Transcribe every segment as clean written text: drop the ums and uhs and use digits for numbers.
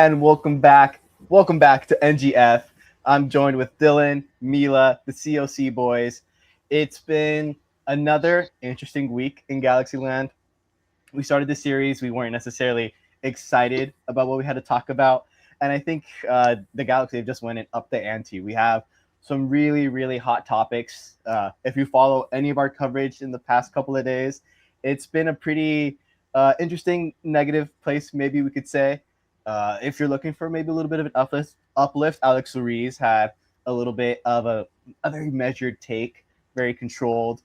And welcome back. Welcome back to NGF. I'm joined with Dylan, Mila, the COC boys. It's been another interesting week in Galaxyland. We started the series. We weren't necessarily excited about what we had to talk about. And I think the Galaxy have just went and upped the ante. We have some really, really hot topics. If you follow any of our coverage in the past couple of days, it's been a pretty interesting negative place, maybe we could say. If you're looking for maybe a little bit of an uplift, Alex Ruiz had a little bit of a very measured take, very controlled,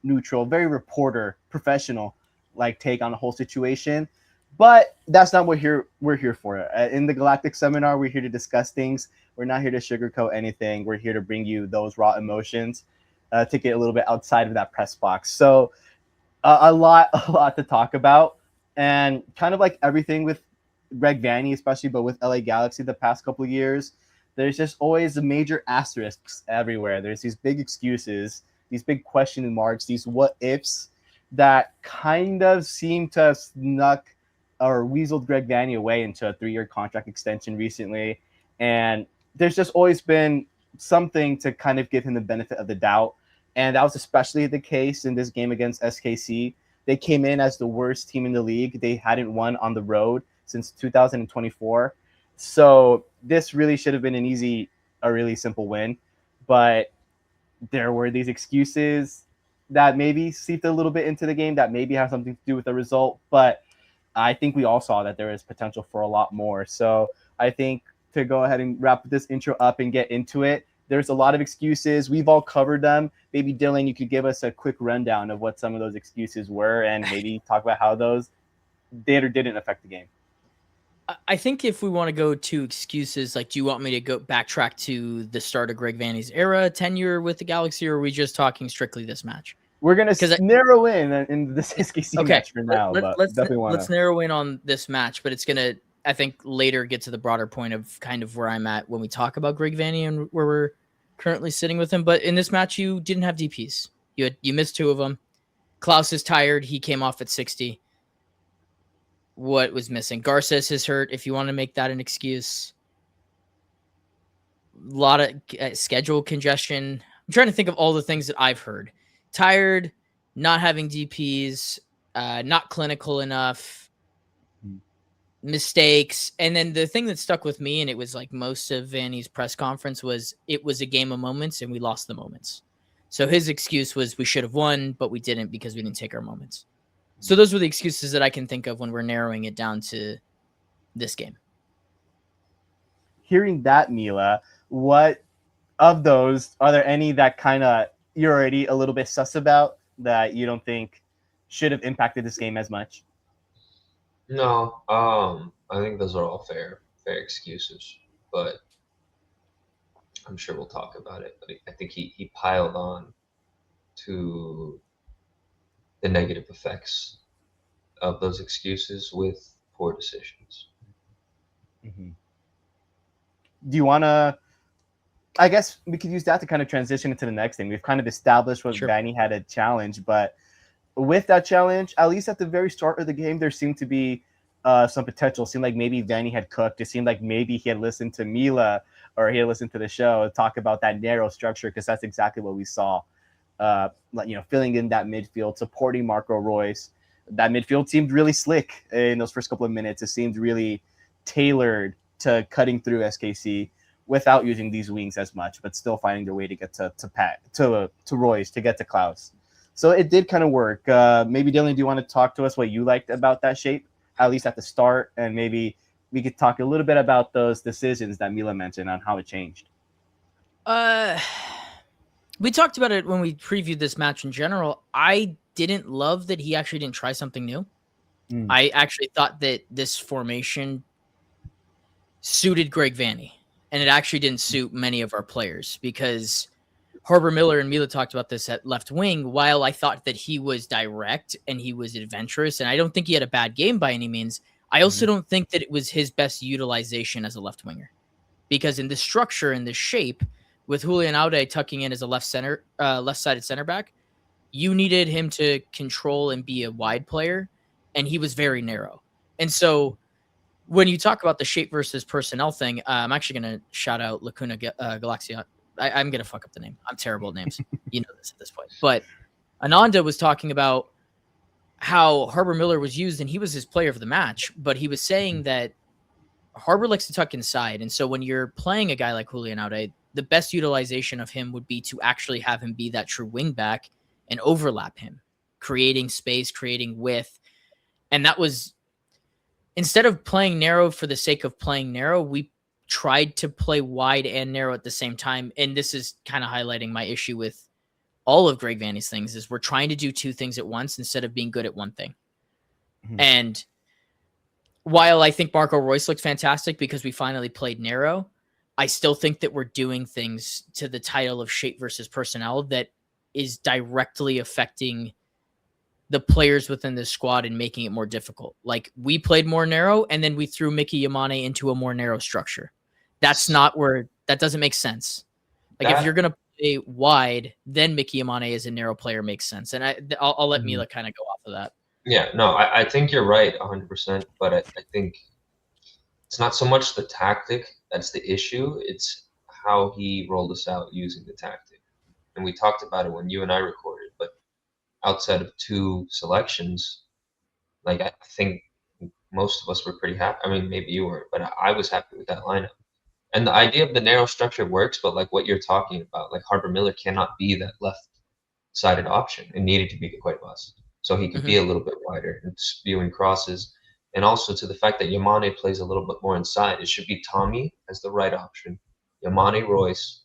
neutral, very reporter, professional like take on the whole situation. But that's not what we're here for. In the Galactic Seminar, we're here to discuss things. We're not here to sugarcoat anything. We're here to bring you those raw emotions, to get a little bit outside of that press box. So a lot to talk about, and kind of like everything with Greg Vanney, especially, but with LA Galaxy the past couple of years, there's just always the major asterisks everywhere. There's these big excuses, these big question marks, these what ifs that kind of seem to have snuck or weaseled Greg Vanney away into a 3-year contract extension recently. And there's just always been something to kind of give him the benefit of the doubt. And that was especially the case in this game against SKC. They came in as the worst team in the league. They hadn't won on the road since 2024. So this really should have been a really simple win. But there were these excuses that maybe seeped a little bit into the game that maybe have something to do with the result. But I think we all saw that there is potential for a lot more. So I think to go ahead and wrap this intro up and get into it, there's a lot of excuses. We've all covered them. Maybe, Dylan, you could give us a quick rundown of what some of those excuses were and maybe talk about how those did or didn't affect the game. I think if we want to go to excuses, like, do you want me to go backtrack to the start of Greg Vanney's era, tenure with the Galaxy, or are we just talking strictly this match? We're going to narrow in this SKC match for now, let's narrow in on this match, but it's going to, I think, later get to the broader point of kind of where I'm at when we talk about Greg Vanney and where we're currently sitting with him. But in this match, you didn't have DPs. You missed 2 of them. Klaus is tired. He came off at 60. What was missing? Garces is hurt, if you want to make that an excuse. A lot of schedule congestion. I'm trying to think of all the things that I've heard. Tired, not having DPs, not clinical enough, mistakes. And then the thing that stuck with me, and it was like most of Vanney's press conference, was it was a game of moments and we lost the moments. So his excuse was we should have won, but we didn't because we didn't take our moments. So those were the excuses that I can think of when we're narrowing it down to this game. Hearing that, Mila, what of those, are there any that kind of you're already a little bit sus about that you don't think should have impacted this game as much? No, I think those are all fair excuses, but I'm sure we'll talk about it. But I think he piled on to the negative effects of those excuses with poor decisions. Mm-hmm. Do you want to, I guess we could use that to kind of transition into the next thing. We've kind of established what Vanney had a challenge, but with that challenge, at least at the very start of the game, there seemed to be some potential. It seemed like maybe Vanney had cooked. It seemed like maybe he had listened to Mila or he had listened to the show talk about that narrow structure, because that's exactly what we saw. Filling in that midfield, supporting Marco Reus. That midfield seemed really slick in those first couple of minutes. It seemed really tailored to cutting through SKC without using these wings as much, but still finding their way to get to Reus, to get to Klaus. So it did kind of work. Maybe, Dylan, do you want to talk to us what you liked about that shape, at least at the start, and maybe we could talk a little bit about those decisions that Mila mentioned on how it changed. We talked about it when we previewed this match in general. I didn't love that he actually didn't try something new. I actually thought that this formation suited Greg Vanney, and it actually didn't suit many of our players, because Harbour Miller and Mila talked about this at left wing. While I thought that he was direct and he was adventurous, and I don't think he had a bad game by any means, I also don't think that it was his best utilization as a left winger, because in this structure, in this shape, with Julian Aude tucking in as a left-sided center back, you needed him to control and be a wide player, and he was very narrow. And so when you talk about the shape versus personnel thing, I'm actually going to shout out Lacuna Galaxion. I'm going to fuck up the name. I'm terrible at names. You know this at this point. But Ananda was talking about how Harbor Miller was used, and he was his player of the match. But he was saying that Harbor likes to tuck inside. And so when you're playing a guy like Julian Aude, the best utilization of him would be to actually have him be that true wing back and overlap him, creating space, creating width. And that was, instead of playing narrow for the sake of playing narrow, we tried to play wide and narrow at the same time. And this is kind of highlighting my issue with all of Greg Vanney's things, is we're trying to do two things at once instead of being good at one thing. Mm-hmm. And while I think Marco Reus looked fantastic because we finally played narrow, I still think that we're doing things to the title of shape versus personnel that is directly affecting the players within the squad and making it more difficult. Like, we played more narrow and then we threw Mickey Yamane into a more narrow structure. That's not where, that doesn't make sense. Like, if you're going to play wide, then Mickey Yamane as a narrow player makes sense. And I'll let Mila kind of go off of that. Yeah, no, I think you're right 100%, but I think it's not so much the tactic that's the issue. It's how he rolled us out using the tactic. And we talked about it when you and I recorded, but outside of two selections, like, I think most of us were pretty happy. I mean, maybe you weren't, but I was happy with that lineup. And the idea of the narrow structure works, but like what you're talking about, like Harbor Miller cannot be that left-sided option. It needed to be Cuevas. So he could be a little bit wider and spewing crosses. And also to the fact that Yamane plays a little bit more inside. It should be Tommy as the right option, Yamane Royce,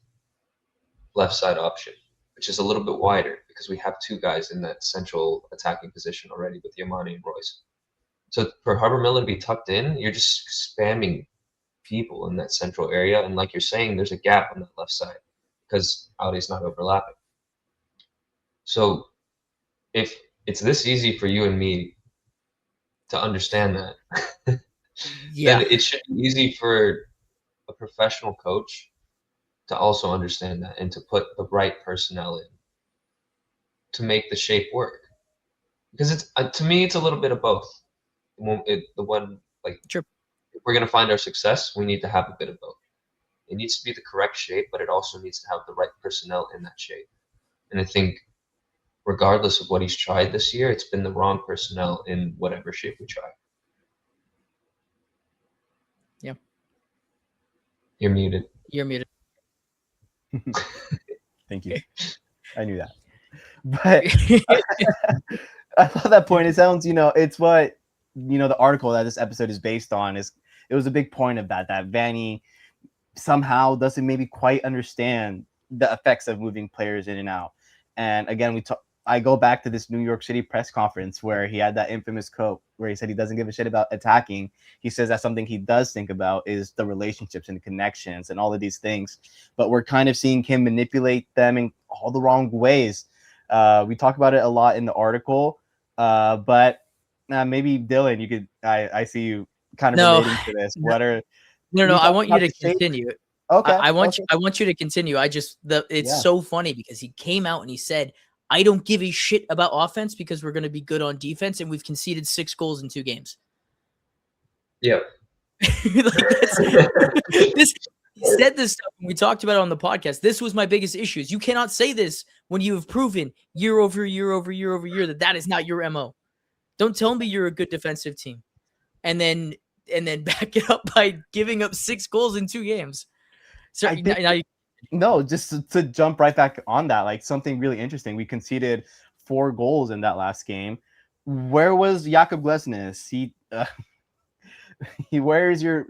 left side option, which is a little bit wider because we have two guys in that central attacking position already with Yamane and Royce. So for Harbor Miller to be tucked in, you're just spamming people in that central area. And like you're saying, there's a gap on that left side because Aude's not overlapping. So if it's this easy for you and me to understand that, then it should be easy for a professional coach to also understand that and to put the right personnel in to make the shape work. Because it's to me, it's a little bit of both. If we're going to find our success, we need to have a bit of both. It needs to be the correct shape, but it also needs to have the right personnel in that shape. And I think regardless of what he's tried this year, it's been the wrong personnel in whatever shape we try. Yeah. You're muted. You're muted. Thank you. I knew that. But I thought that point, it sounds, it's what, the article that this episode is based on it was a big point of that Vanney somehow doesn't maybe quite understand the effects of moving players in and out. And again, I go back to this New York City press conference where he had that infamous quote where he said he doesn't give a shit about attacking. He says that something he does think about is the relationships and the connections and all of these things. But we're kind of seeing him manipulate them in all the wrong ways. We talk about it a lot in the article, but maybe Dylan, you could. I see you kind of relating to this. No. I want you to continue. Okay. I want you to continue. It's so funny because he came out and he said, I don't give a shit about offense because we're going to be good on defense, and we've conceded 6 goals in 2 games. Yep. He said this stuff when we talked about it on the podcast. This was my biggest issue. You cannot say this when you have proven year over year that is not your MO. Don't tell me you're a good defensive team, and then back it up by giving up 6 goals in 2 games. So no, just to jump right back on that, like something really interesting. We conceded 4 goals in that last game. Where was Jakub Glesnes? Where's your,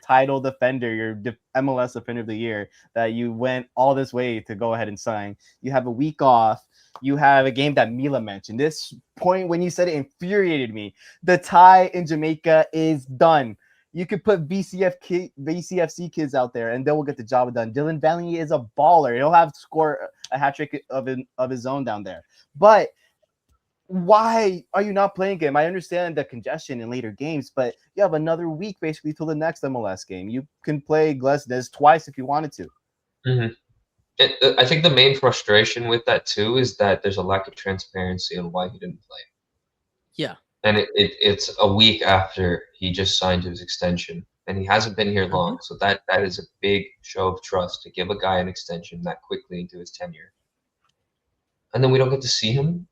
title defender, your MLS Defender of the Year that you went all this way to go ahead and sign? You have a week off. You have a game that Mila mentioned. This point when you said it infuriated me. The tie in Jamaica is done. You could put VCFC kids out there and they will get the job done. Dylan Vanney is a baller. He'll have to score a hat trick of his own down there. But why are you not playing him? I understand the congestion in later games, but you have another week basically till the next MLS game. You can play Glesnes twice if you wanted to. Mm-hmm. I think the main frustration with that too is that there's a lack of transparency on why he didn't play. Yeah. And it's a week after he just signed his extension, and he hasn't been here long. So that is a big show of trust to give a guy an extension that quickly into his tenure. And then we don't get to see him.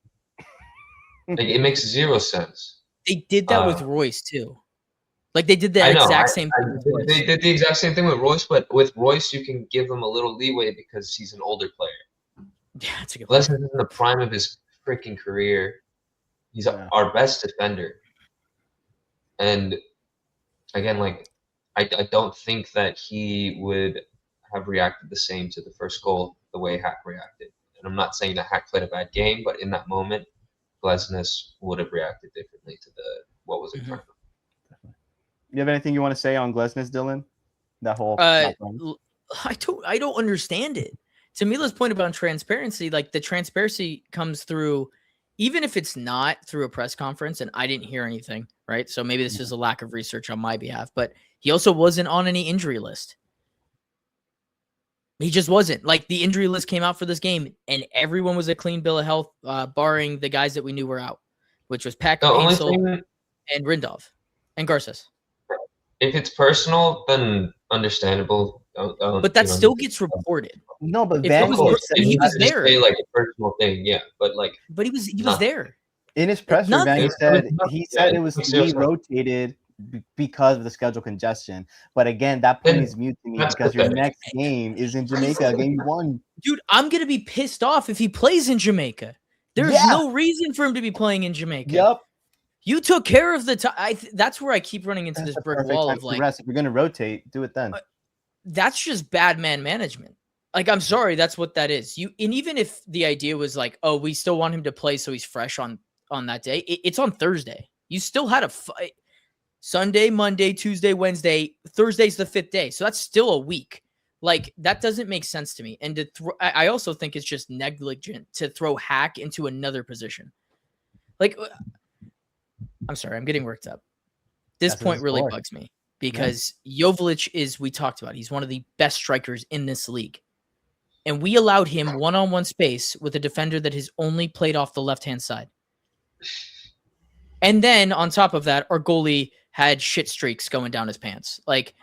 Like, it makes zero sense. They did that with Royce too. Like they did that I know. exact same thing with Royce. They did the exact same thing with Royce, but with Royce, you can give him a little leeway because he's an older player. Yeah, that's a good point. Glesnes is in the prime of his freaking career. He's our best defender. And again, like, I don't think that he would have reacted the same to the first goal the way Hack reacted. And I'm not saying that Hack played a bad game, but in that moment, Glesnes would have reacted differently to what was in front of him. You have anything you want to say on Glesnes, Dylan? That whole I don't understand it. To Mila's point about transparency, like the transparency comes through, even if it's not through a press conference, and I didn't hear anything, right? So maybe this is a lack of research on my behalf, but he also wasn't on any injury list. He just wasn't. Like the injury list came out for this game, and everyone was a clean bill of health, barring the guys that we knew were out, which was Pack, Hazel, and Rindov, and Garces. If it's personal, then understandable. But that still gets reported. No, but he was there. Say like a personal thing, yeah. But like, but he was there in his presser. Vanney said it was rotated because of the schedule congestion. But again, that point is mute to me because your next game is in Jamaica, game 1. Dude, I'm gonna be pissed off if he plays in Jamaica. There's no reason for him to be playing in Jamaica. Yep. You took care of the time. That's where I keep running into this brick wall of like, if you're gonna rotate, do it then. That's just bad man management. Like, I'm sorry, that's what that is. And even if the idea was like, oh, we still want him to play so he's fresh on that day. It's on Thursday. You still had a fight. Sunday, Monday, Tuesday, Wednesday, Thursday's the 5th day. So that's still a week. Like, that doesn't make sense to me. And I also think it's just negligent to throw Hack into another position. Like, I'm sorry, I'm getting worked up. This point really bugs me because Joveljic is, we talked about, he's one of the best strikers in this league. And we allowed him one-on-one space with a defender that has only played off the left-hand side. And then on top of that, our goalie had shit streaks going down his pants. Like,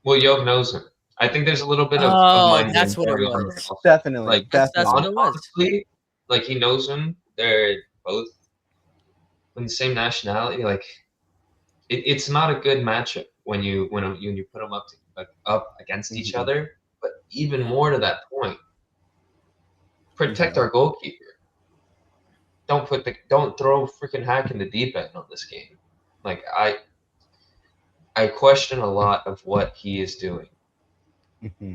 well, Jov knows him. I think there's a little bit of mind. That's what it was. Definitely. Like, that's what it was. Honestly, like, he knows him. They're both in the same nationality. Like, it's not a good matchup when you put them up against each other. But even more to that point, protect our goalkeeper. Don't throw freaking Hack in the deep end on this game. Like, I question a lot of what he is doing. Mm-hmm.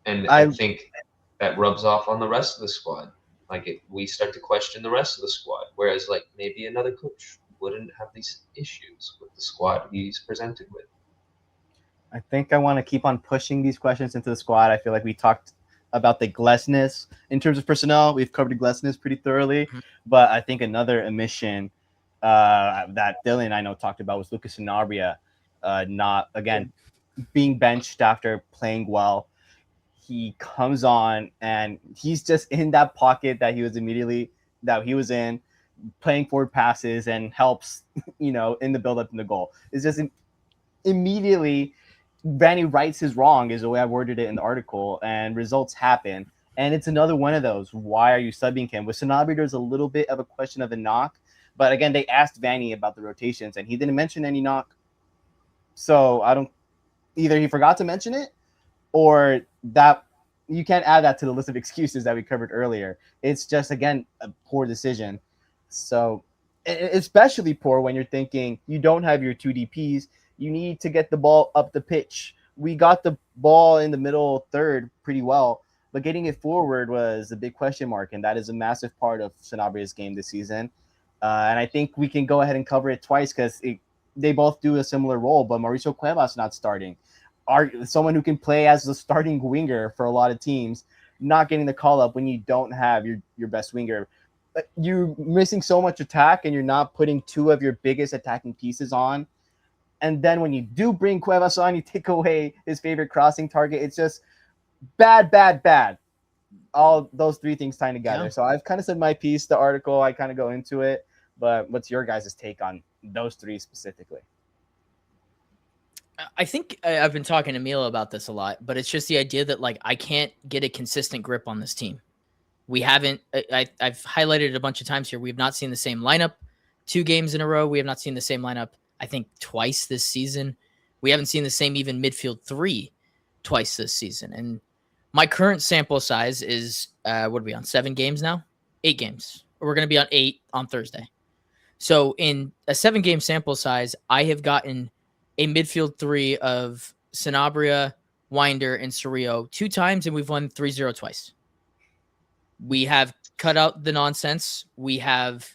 And I think that rubs off on the rest of the squad. Like, we start to question the rest of the squad. Whereas, like, maybe another coach wouldn't have these issues with the squad he's presented with. I think I want to keep on pushing these questions into the squad. I feel like we talked about the Glesnes in terms of personnel. We've covered Glesnes pretty thoroughly. Mm-hmm. But I think another omission that Dylan and I know talked about was Lucas Sanabria not, again, being benched after playing well. He comes on and he's just in that pocket that he was in, playing forward passes and helps, in the build-up in the goal. It's just immediately Vanney rights his wrong is the way I worded it in the article, and results happen. And it's another one of those. Why are you subbing him? With Sanabria, there's a little bit of a question of a knock. But again, they asked Vanney about the rotations, and he didn't mention any knock. So either he forgot to mention it, or that you can't add that to the list of excuses that we covered earlier. It's just, again, a poor decision. So especially poor when you're thinking you don't have your 2 DPs. You need to get the ball up the pitch. We got the ball in the middle third pretty well, but getting it forward was a big question mark, and that is a massive part of Sanabria's game this season. And I think we can go ahead and cover it twice because they both do a similar role, but Mauricio Cuevas not starting. Someone who can play as the starting winger for a lot of teams, not getting the call up when you don't have your best winger. You're missing so much attack, and you're not putting 2 of your biggest attacking pieces on. And then when you do bring Cuevas on, you take away his favorite crossing target. It's just bad, bad, bad. All those 3 things tying together. Yeah. So I've kind of said my piece, the article, I kind of go into it. But what's your guys' take on those three specifically? I think I've been talking to Mila about this a lot, but it's just the idea that like I can't get a consistent grip on this team. We haven't. I've highlighted it a bunch of times here. We've not seen the same lineup 2 games in a row. We have not seen the same lineup, I think, twice this season. We haven't seen the same even midfield 3 twice this season. And my current sample size is what are we on? 7 games now? 8 games. We're going to be on 8 on Thursday. So in a 7-game sample size, I have gotten a midfield 3 of Sanabria, Winder, and Cerrillo 2 times, and we've won 3-0 twice. We have cut out the nonsense. We have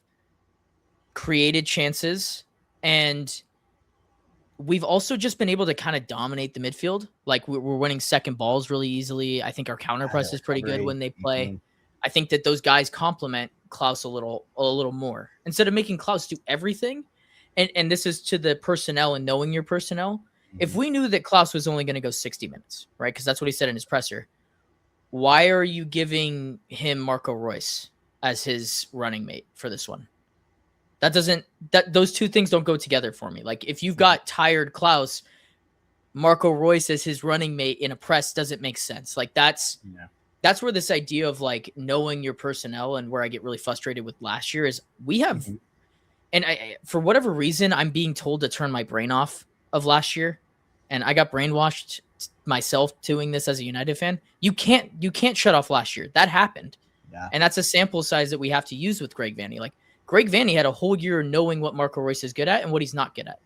created chances, and we've also just been able to kind of dominate the midfield. Like we're winning second balls really easily. I think our counter press is pretty good when they play. Mm-hmm. I think that those guys complement Klaus a little more instead of making Klaus do everything. And this is to the personnel and knowing your personnel. Mm-hmm. If we knew that Klaus was only going to go 60 minutes, right? Because that's what he said in his presser. Why are you giving him Marco Reus as his running mate for this one? Those two things don't go together for me. Like if you've got tired Klaus, Marco Reus as his running mate in a press doesn't make sense. Like that's where this idea of like knowing your personnel and where I get really frustrated with last year is we have, and I, for whatever reason, I'm being told to turn my brain off of last year. And I got brainwashed myself doing this as a United fan. You can't shut off last year. That happened. Yeah. And that's a sample size that we have to use with Greg Vanney. Like Greg Vanney had a whole year knowing what Marco Reus is good at and what he's not good at.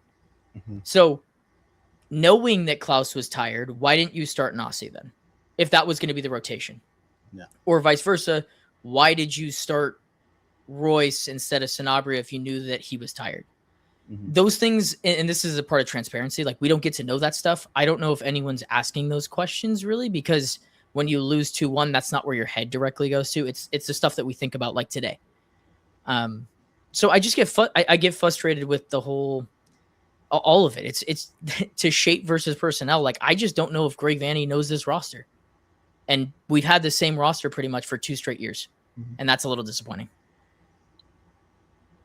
Mm-hmm. So knowing that Klaus was tired, why didn't you start Nasi then? If that was going to be the rotation. Yeah. Or vice versa, why did you start Reus instead of Sanabria if you knew that he was tired? Mm-hmm. Those things, and this is a part of transparency, like we don't get to know that stuff. I don't know if anyone's asking those questions really, because when you lose 2-1, that's not where your head directly goes to. It's the stuff that we think about like today. So I just get frustrated with the whole, all of it. It's to shape versus personnel. Like I just don't know if Greg Vanney knows this roster, and we've had the same roster pretty much for 2 straight years. Mm-hmm. And that's a little disappointing.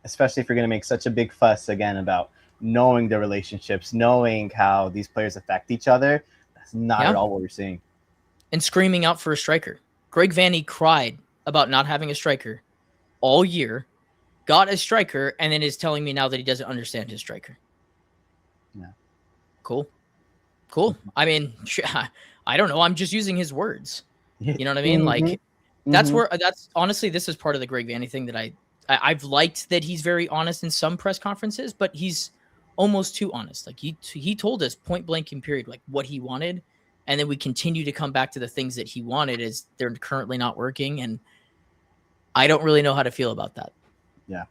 Especially if you're going to make such a big fuss again about knowing the relationships, knowing how these players affect each other. That's not at all what we're seeing. And screaming out for a striker. Greg Vanney cried about not having a striker all year, got a striker, and then is telling me now that he doesn't understand his striker. Yeah. Cool. I mean, I don't know. I'm just using his words. You know what I mean? Mm-hmm. Like that's honestly, this is part of the Greg Vanney thing that I've liked, that he's very honest in some press conferences, but he's almost too honest. Like he told us point blank in period, like what he wanted. And then we continue to come back to the things that he wanted as they're currently not working. And I don't really know how to feel about that. Yeah.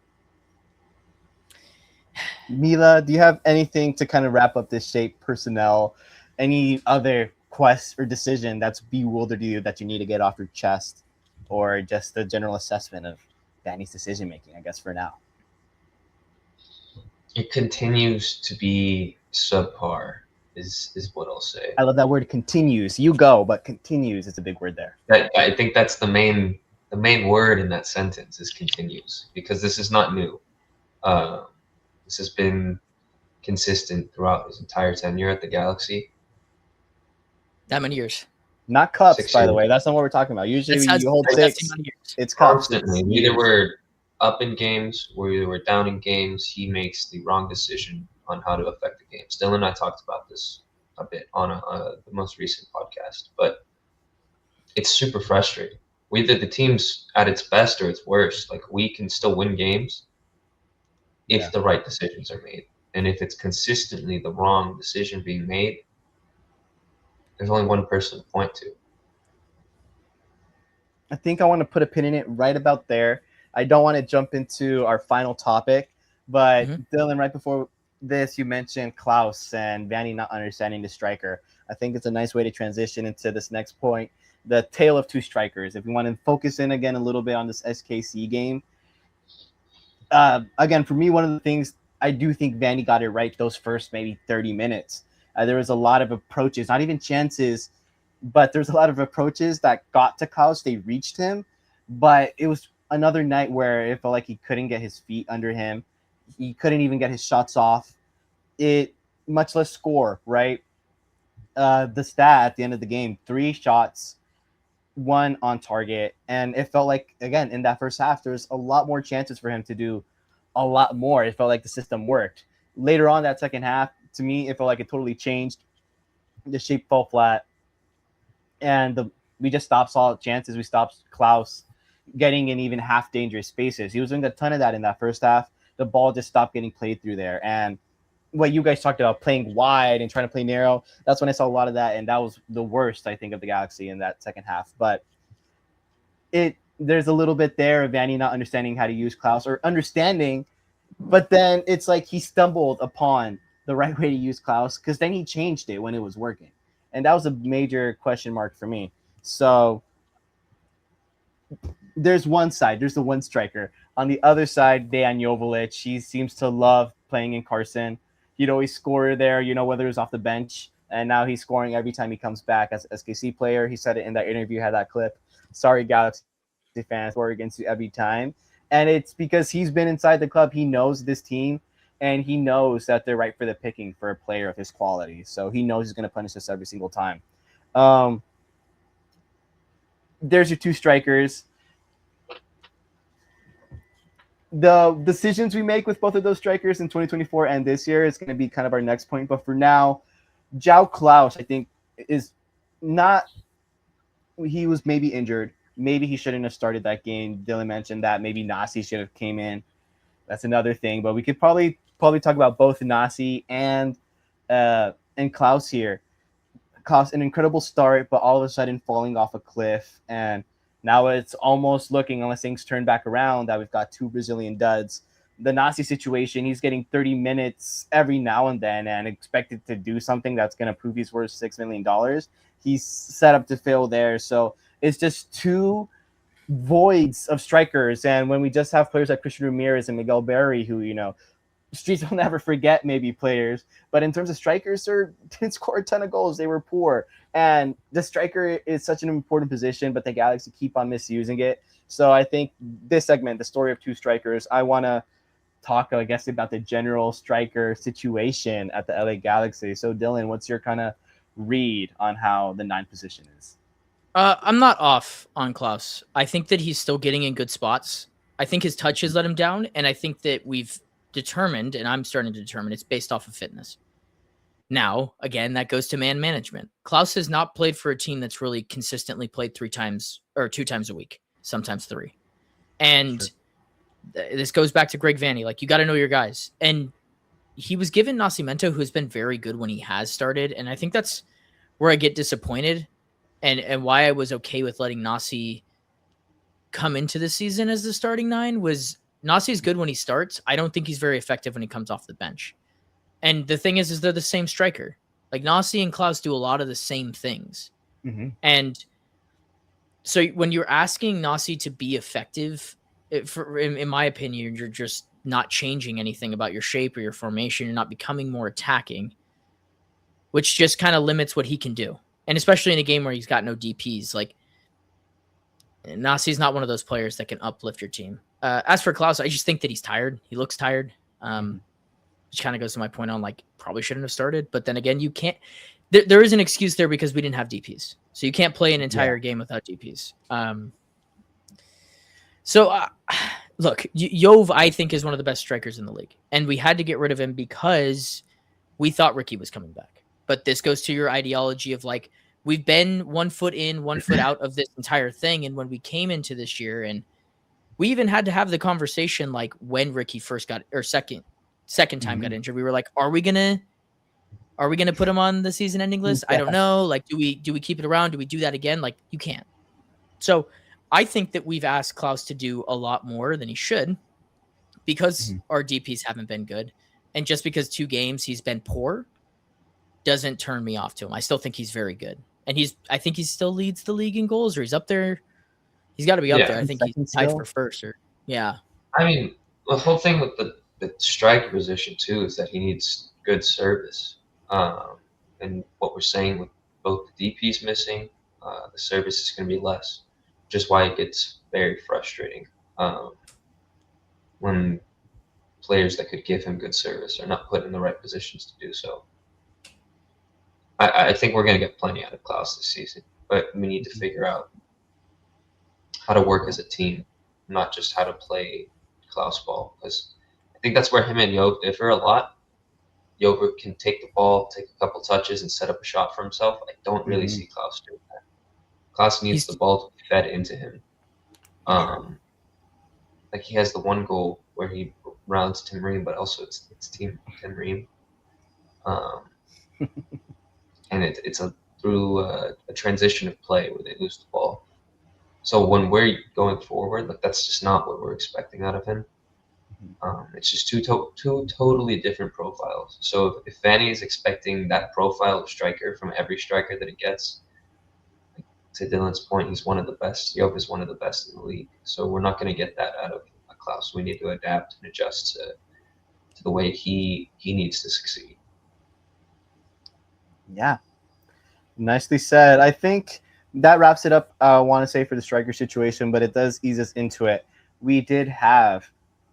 Mila, do you have anything to kind of wrap up this shape personnel? Any other quest or decision that's bewildered you that you need to get off your chest, or just the general assessment of Vanney's decision making, I guess, for now? It continues to be subpar, is what I'll say. I love that word, continues. You go, but continues is a big word there. I think that's the main word in that sentence is continues, because this is not new. This has been consistent throughout his entire tenure at the Galaxy. That many years. Not cups, 6 by the way. That's not what we're talking about. Usually you hold 6. It's cups. Constantly. Either we're up in games or either we're down in games. He makes the wrong decision on how to affect the game. Dylan and I talked about this a bit on the most recent podcast, but it's super frustrating. Either the team's at its best or its worst. Like we can still win games if the right decisions are made. And if it's consistently the wrong decision being made, there's only one person to point to. I think I want to put a pin in it right about there. I don't want to jump into our final topic, but Dylan, right before this, you mentioned Klaus and Vanney not understanding the striker. I think it's a nice way to transition into this next point, the tale of 2 strikers. If we want to focus in again a little bit on this SKC game. Again, for me, one of the things I do think Vanney got it right those first maybe 30 minutes. There was a lot of approaches, not even chances, but there's a lot of approaches that got to Klaus. They reached him, but it was another night where it felt like he couldn't get his feet under him. He couldn't even get his shots off. It much less score, right? The stat at the end of the game, 3 shots, 1 on target. And it felt like, again, in that first half, there was a lot more chances for him to do a lot more. It felt like the system worked. Later on that second half, to me, it felt like it totally changed. The shape fell flat. And we just stopped solid chances. We stopped Klaus getting in even half dangerous spaces. He was doing a ton of that in that first half. The ball just stopped getting played through there. And what you guys talked about, playing wide and trying to play narrow, that's when I saw a lot of that, and that was the worst, I think, of the Galaxy in that second half. But there's a little bit there of Vanney not understanding how to use Klaus, or understanding, but then it's like he stumbled upon the right way to use Klaus, because then he changed it when it was working. And that was a major question mark for me. So there's one side, there's the one striker. On the other side, Dejan Joveljic, he seems to love playing in Carson. He'd always score there, whether it was off the bench. And now he's scoring every time he comes back as an SKC player. He said it in that interview, had that clip. Sorry, Galaxy fans, score against you every time. And it's because he's been inside the club. He knows this team, and he knows that they're right for the picking for a player of his quality. So he knows he's going to punish us every single time. There's your 2 strikers. The decisions we make with both of those strikers in 2024 and this year is going to be kind of our next point. But for now, João Klaus, I think, is not – he was maybe injured. Maybe he shouldn't have started that game. Dylan mentioned that. Maybe Nasi should have came in. That's another thing. But we could probably talk about both Nasi and Klaus here. Klaus, an incredible start, but all of a sudden falling off a cliff. And now it's almost looking, unless things turn back around, that we've got 2 Brazilian duds. The Nasi situation, he's getting 30 minutes every now and then and expected to do something that's going to prove he's worth $6 million. He's set up to fail there. So it's just 2 voids of strikers. And when we just have players like Christian Ramirez and Miguel Berry, who, streets will never forget, maybe players, but in terms of strikers, they didn't score a ton of goals. They were poor. And the striker is such an important position, but the Galaxy keep on misusing it. So I think this segment, the story of 2 strikers, I want to talk, I guess, about the general striker situation at the LA Galaxy. So Dylan, what's your kind of read on how the 9th position is? I'm not off on Klaus. I think that he's still getting in good spots. I think his touch has let him down, and I think that we've determined, and I'm starting to determine, it's based off of fitness. Now, again, that goes to man management. Klaus has not played for a team that's really consistently played 3 times or 2 times a week, sometimes 3. And this goes back to Greg Vanney. Like, you got to know your guys. And he was given Nascimento, who has been very good when he has started. And I think that's where I get disappointed and why I was okay with letting Nasi come into the season as the starting 9 was Nasi's good when he starts. I don't think he's very effective when he comes off the bench. And the thing is they're the same striker. Like, Nasi and Klaus do a lot of the same things. Mm-hmm. And so when you're asking Nasi to be effective, in my opinion, you're just not changing anything about your shape or your formation. You're not becoming more attacking, which just kind of limits what he can do. And especially in a game where he's got no DPs, like, Nasi's not one of those players that can uplift your team. As for Klaus, I just think that he's tired. He looks tired. Which kind of goes to my point on, like, probably shouldn't have started. But then again, you can't. There is an excuse there because we didn't have DPs. So you can't play an entire game without DPs. Look, Jove, I think, is one of the best strikers in the league. And we had to get rid of him because we thought Ricky was coming back. But this goes to your ideology of, like, we've been 1 foot in, 1 foot out of this entire thing. And when we came into this year, and we even had to have the conversation, like, when Ricky first got, or second time got injured, we were like, are we gonna put him on the season-ending list? I don't know. Like, do we keep it around? Do we do that again? Like, you can't. So I think that we've asked Klaus to do a lot more than he should because our DPs haven't been good. And just because 2 games he's been poor doesn't turn me off to him. I still think he's very good. And I think he still leads the league in goals, or he's up there. He's got to be up there. I think he's tied for first. I mean, the whole thing with the striker position, too, is that he needs good service. And what we're saying with both the DPs missing, the service is going to be less, which is why it gets very frustrating. when players that could give him good service are not put in the right positions to do so. I think we're going to get plenty out of Klaus this season, but we need to figure out how to work as a team, not just how to play Klaus ball. Because I think that's where him and Job differ a lot. Job can take the ball, take a couple touches, and set up a shot for himself. I don't really see Klaus doing that. Klaus needs the ball to be fed into him. Like he has the one goal where he rounds Tim Ream, but also it's Tim Ream. And it's through a transition of play where they lose the ball. So when we're going forward, like that's just not what we're expecting out of him. It's just two totally different profiles. So if Vanney is expecting that profile of striker from every striker that he gets, to Dylan's point, he's one of the best. Job is one of the best in the league. So we're not going to get that out of Klaus. We need to adapt and adjust to the way he needs to succeed. Yeah, nicely said. I think that wraps it up. I want to say for the striker situation, but it does ease us into it. We did have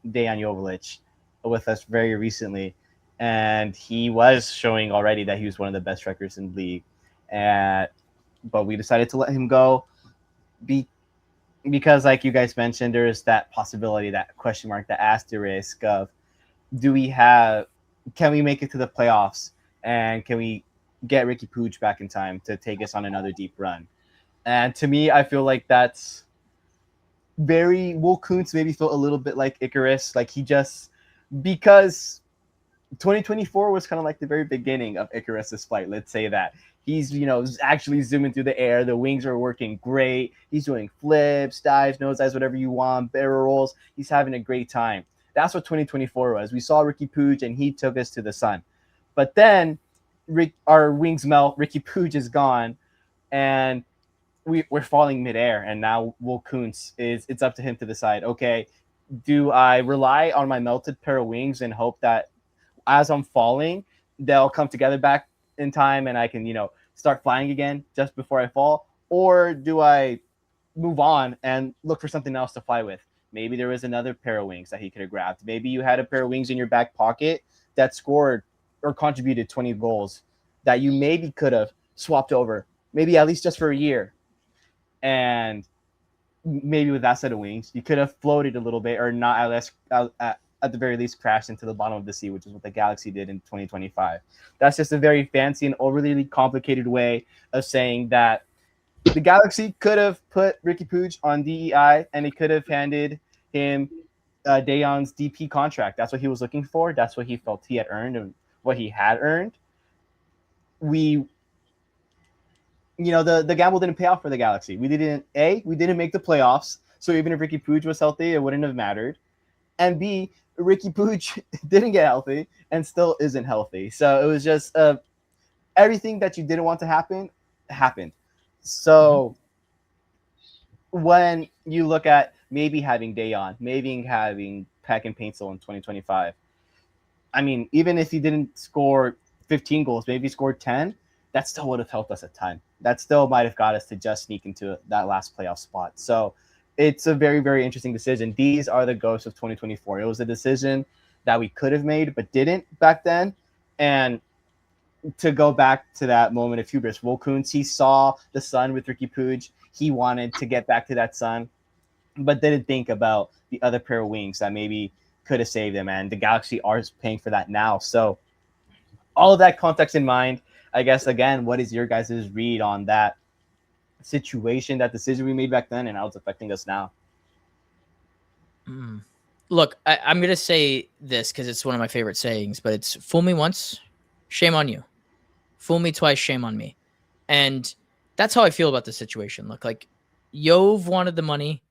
Dejan Joveljic with us very recently, and he was showing already that he was one of the best strikers in the league. But we decided to let him go because, like you guys mentioned, there is that possibility, that question mark, that asterisk of can we make it to the playoffs, and can we get Ricky Puig back in time to take us on another deep run? And to me, I feel like that's very Will Kuntz maybe felt a little bit like Icarus, like because 2024 was kind of like the very beginning of Icarus's flight. Let's say that he's actually zooming through the air. The wings are working great. He's doing flips, dives, nosedives, whatever you want, barrel rolls. He's having a great time. That's what 2024 was. We saw Ricky Puig, and he took us to the sun. But then our wings melt. Ricky Puig is gone, and we're falling midair. And now Will Kuntz it's up to him to decide. Okay, do I rely on my melted pair of wings and hope that as I'm falling, they'll come together back in time and I can, start flying again just before I fall? Or do I move on and look for something else to fly with? Maybe there was another pair of wings that he could have grabbed. Maybe you had a pair of wings in your back pocket that scored or contributed 20 goals that you maybe could have swapped over, maybe at least just for a year. And maybe with that set of wings, you could have floated a little bit, or not at the very least crashed into the bottom of the sea, which is what the Galaxy did in 2025. That's just a very fancy and overly complicated way of saying that the Galaxy could have put Ricky Puig on DEI, and it could have handed him Dejan's DP contract. That's what he was looking for. That's what he felt he had earned and what he had earned. The gamble didn't pay off for the Galaxy. We didn't make the playoffs, so even if Ricky Puig was healthy, it wouldn't have mattered. And B, Ricky Puig didn't get healthy and still isn't healthy. So it was just everything that you didn't want to happen happened. So when you look at maybe having Dejan, maybe having Peck and Paintsel in 2025, I mean, even if he didn't score 15 goals, maybe he scored 10, that still would have helped us a ton. That still might have got us to just sneak into that last playoff spot. So it's a very, very interesting decision. These are the ghosts of 2024. It was a decision that we could have made but didn't back then. And to go back to that moment of hubris, Will Kuntz, he saw the sun with Ricky Puig. He wanted to get back to that sun, but didn't think about the other pair of wings that maybe could have saved him. And the Galaxy are paying for that now. So all of that context in mind, I guess, again, what is your guys' read on that situation, that decision we made back then, and how it's affecting us now? Look, I'm going to say this because it's one of my favorite sayings, but it's fool me once, shame on you. Fool me twice, shame on me. And that's how I feel about the situation. Look, like Jove wanted the money.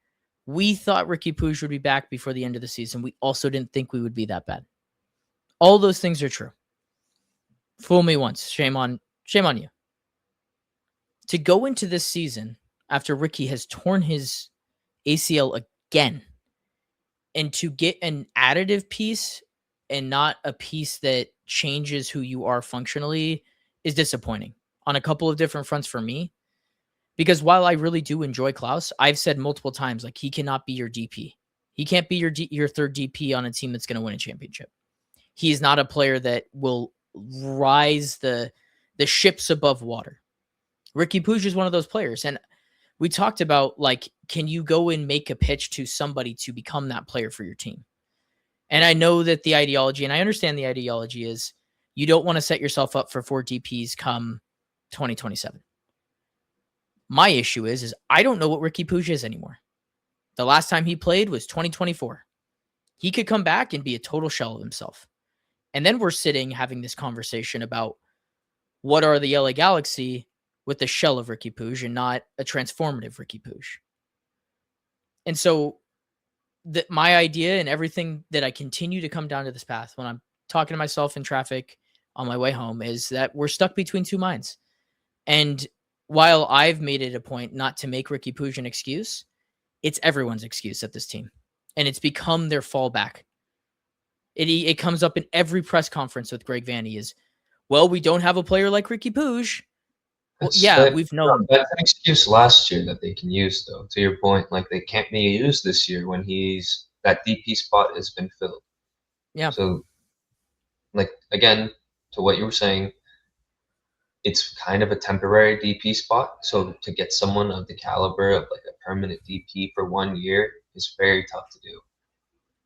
We thought Ricky Puig would be back before the end of the season. We also didn't think we would be that bad. All those things are true. Fool me once, shame on you. To go into this season after Ricky has torn his ACL again, and to get an additive piece and not a piece that changes who you are functionally is disappointing on a couple of different fronts for me. Because while I really do enjoy Klaus, I've said multiple times, like, he cannot be your DP. He can't be your third DP on a team that's going to win a championship. He is not a player that will rise the ships above water. Ricky Puig is one of those players. And we talked about, like, can you go and make a pitch to somebody to become that player for your team? And I know that the ideology, and I understand the ideology, is you don't want to set yourself up for 4 DPs come 2027. My issue is I don't know what Ricky Puig is anymore. The last time he played was 2024. He could come back and be a total shell of himself. And then we're sitting having this conversation about what are the LA Galaxy with the shell of Ricky Puig and not a transformative Ricky Puig. And so my idea and everything that I continue to come down to this path when I'm talking to myself in traffic on my way home is that we're stuck between two minds. And while I've made it a point not to make Ricky Puig an excuse, it's everyone's excuse at this team. And it's become their fallback. It comes up in every press conference with Greg Vanney is, well, we don't have a player like Ricky Puig. Well, yeah, we've known. That's an excuse last year that they can use, though. To your point, like, they can't be used this year when that DP spot has been filled. Yeah. So, like, again, to what you were saying, it's kind of a temporary DP spot. So to get someone of the caliber of like a permanent DP for 1 year is very tough to do.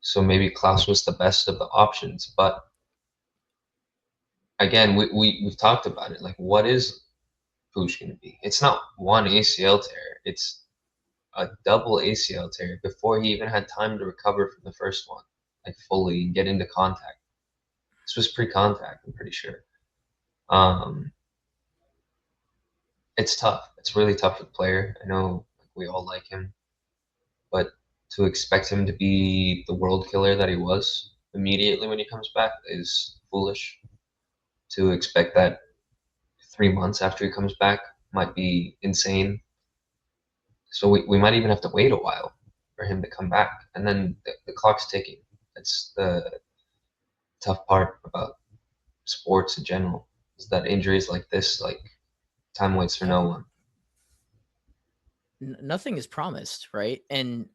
So maybe Klaus was the best of the options, but again, we've talked about it. Like, what is Puig going to be? It's not one ACL tear. It's a double ACL tear before he even had time to recover from the first one, like fully get into contact. This was pre-contact, I'm pretty sure. It's tough. It's really tough for the player. I know we all like him, but to expect him to be the world killer that he was immediately when he comes back is foolish. To expect that 3 months after he comes back might be insane. So we might even have to wait a while for him to come back. And then the clock's ticking. That's the tough part about sports in general, is that injuries like this, like, time waits for no one. Nothing is promised, right? And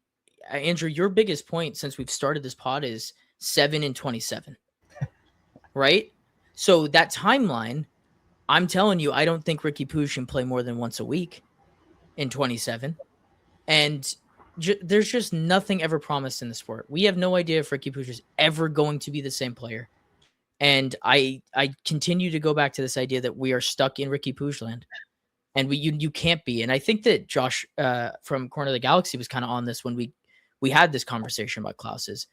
Andrew, your biggest point since we've started this pod is 7 and 27, right? So that timeline, I'm telling you, I don't think Ricky Puig can play more than once a week in 27. And there's just nothing ever promised in the sport. We have no idea if Ricky Puig is ever going to be the same player. And I continue to go back to this idea that we are stuck in Ricky Puig land. And you can't be. And I think that Josh from Corner of the Galaxy was kind of on this when we had this conversation about Klaus's.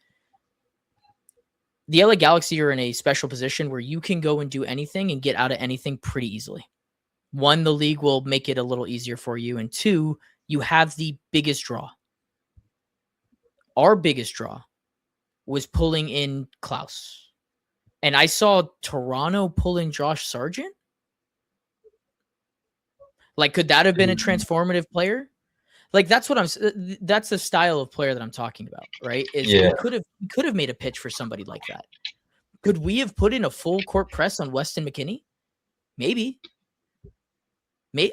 The LA Galaxy are in a special position where you can go and do anything and get out of anything pretty easily. One, the league will make it a little easier for you. And two, you have the biggest draw. Our biggest draw was pulling in Klaus. And I saw Toronto pulling Josh Sargent. Like, could that have been a transformative player? Like, that's the style of player that I'm talking about, right? We could have made a pitch for somebody like that. Could we have put in a full court press on Weston McKennie? Maybe.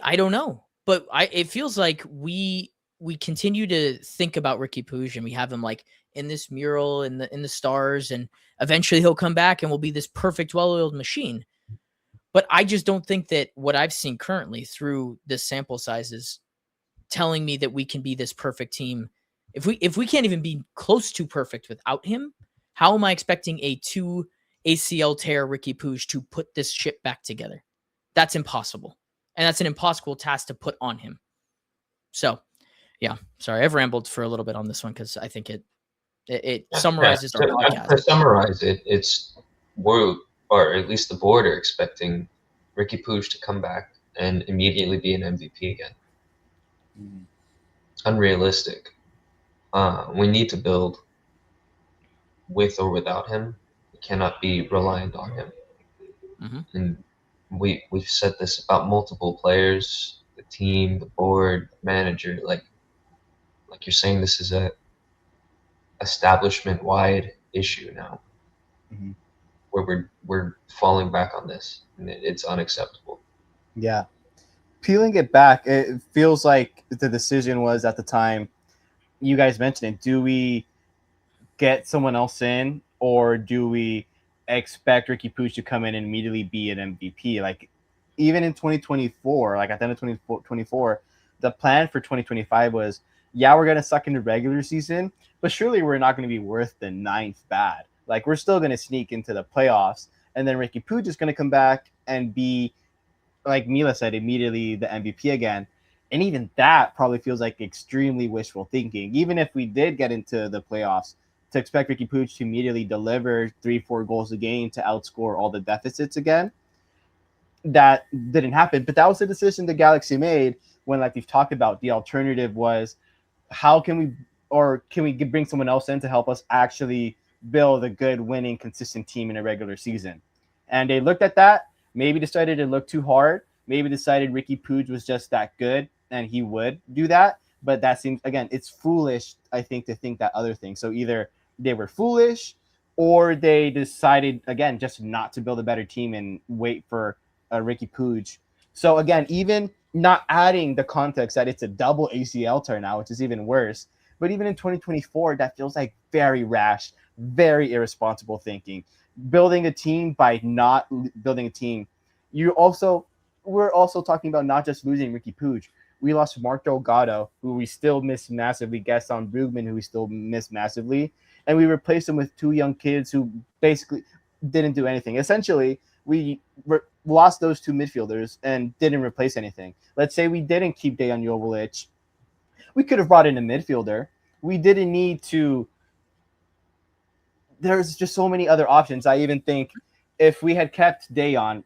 I don't know. But it feels like we continue to think about Ricky Puig and we have him like in this mural in the stars, and eventually he'll come back and will be this perfect, well-oiled machine. But I just don't think that what I've seen currently through this sample size is telling me that we can be this perfect team. If we can't even be close to perfect without him, how am I expecting a 2 ACL tear Ricky Puig to put this ship back together? That's impossible. And that's an impossible task to put on him. So, yeah, sorry, I've rambled for a little bit on this one because I think it summarizes our podcast. To summarize it, it's or at least the board are expecting Ricky Puig to come back and immediately be an MVP again. Mm-hmm. Unrealistic. We need to build with or without him. We cannot be reliant on him. Mm-hmm. And we've said this about multiple players, the team, the board, the manager. Like you're saying, this is a establishment-wide issue now. Mm-hmm. Where we're falling back on this, and it's unacceptable. Yeah. Peeling it back, it feels like the decision was at the time, you guys mentioned it, do we get someone else in, or do we expect Ricky Puig to come in and immediately be an MVP? Like, even in 2024, like at the end of 2024, the plan for 2025 was, yeah, we're going to suck in the regular season, but surely we're not going to be worth the ninth bad. Like, we're still going to sneak into the playoffs, and then Ricky Puig is going to come back and be, like Mila said, immediately the MVP again. And even that probably feels like extremely wishful thinking. Even if we did get into the playoffs, to expect Ricky Puig to immediately deliver 3-4 goals a game to outscore all the deficits again, that didn't happen. But that was the decision the Galaxy made when, like we've talked about, the alternative was, how can we bring someone else in to help us actually build a good, winning, consistent team in a regular season? And they looked at that, maybe decided it looked too hard, maybe decided Ricky Puig was just that good and he would do that. But that seems, again, it's foolish, I think, to think that other thing. So either they were foolish, or they decided, again, just not to build a better team and wait for Ricky Puig. So again, even not adding the context that it's a double ACL tear now, which is even worse. But even in 2024, that feels like very rash, very irresponsible thinking. Building a team by not building a team. We're also talking about not just losing Ricky Puig. We lost Mark Delgado, who we still miss massively, Gaston Brugman, who we still miss massively, and we replaced him with two young kids who basically didn't do anything. Essentially, we lost those two midfielders and didn't replace anything. Let's say we didn't keep Dejan Joveljic. We could have brought in a midfielder. We didn't need to. There's just so many other options. I even think if we had kept Dejan,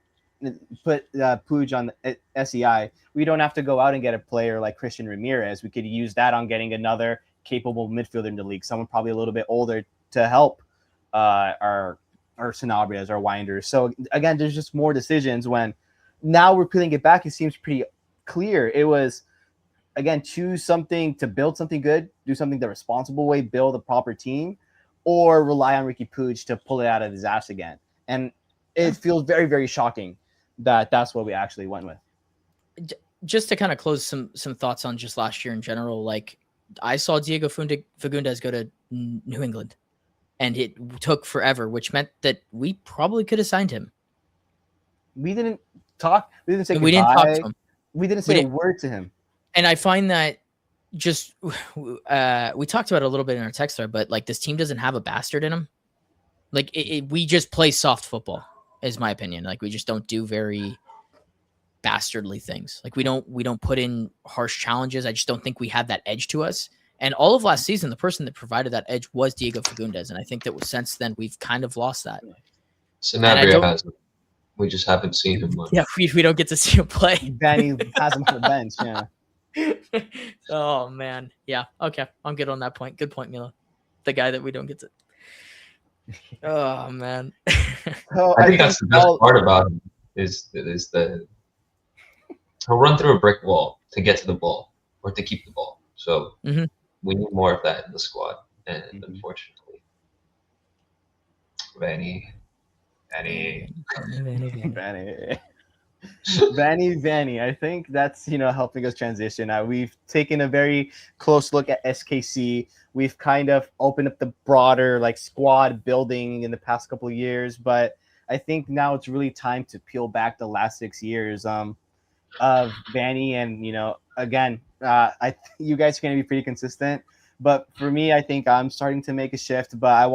put Puig on the SEI, we don't have to go out and get a player like Christian Ramirez. We could use that on getting another capable midfielder in the league, someone probably a little bit older to help our Sanabrias, our Winders. So again, there's just more decisions. When now we're peeling it back, it seems pretty clear. It was, again, choose something to build something good, do something the responsible way, build a proper team, or rely on Ricky Puig to pull it out of his ass again. And it feels very, very shocking that that's what we actually went with. Just to kind of close some thoughts on just last year in general, like I saw Diego Fagundez go to New England, and it took forever, which meant that we probably could have signed him. We didn't talk. We didn't say goodbye. We didn't talk to him. We didn't say a word to him. And I find that just we talked about it a little bit in our text thread, but like this team doesn't have a bastard in them. Like we just play soft football, is my opinion. Like we just don't do very bastardly things. Like we don't put in harsh challenges. I just don't think we have that edge to us. And all of last season, the person that provided that edge was Diego Fagundez, and I think that since then we've kind of lost that. Sanabria has him. We just haven't seen him much. Yeah, we don't get to see him play. Vanney has him on the bench. Yeah. Oh man, yeah. Okay, I'm good on that point. Good point, Mila. The guy that we don't get to. Oh man. So I think that's the best part about him is the he'll run through a brick wall to get to the ball or to keep the ball. So we need more of that in the squad, and unfortunately, Vanney. I think that's helping us transition. We've taken a very close look at SKC. We've kind of opened up the broader squad building in the past couple of years, but I think now it's really time to peel back the last 6 years of Vanney. And again, you guys are going to be pretty consistent, but for me, I think I'm starting to make a shift. But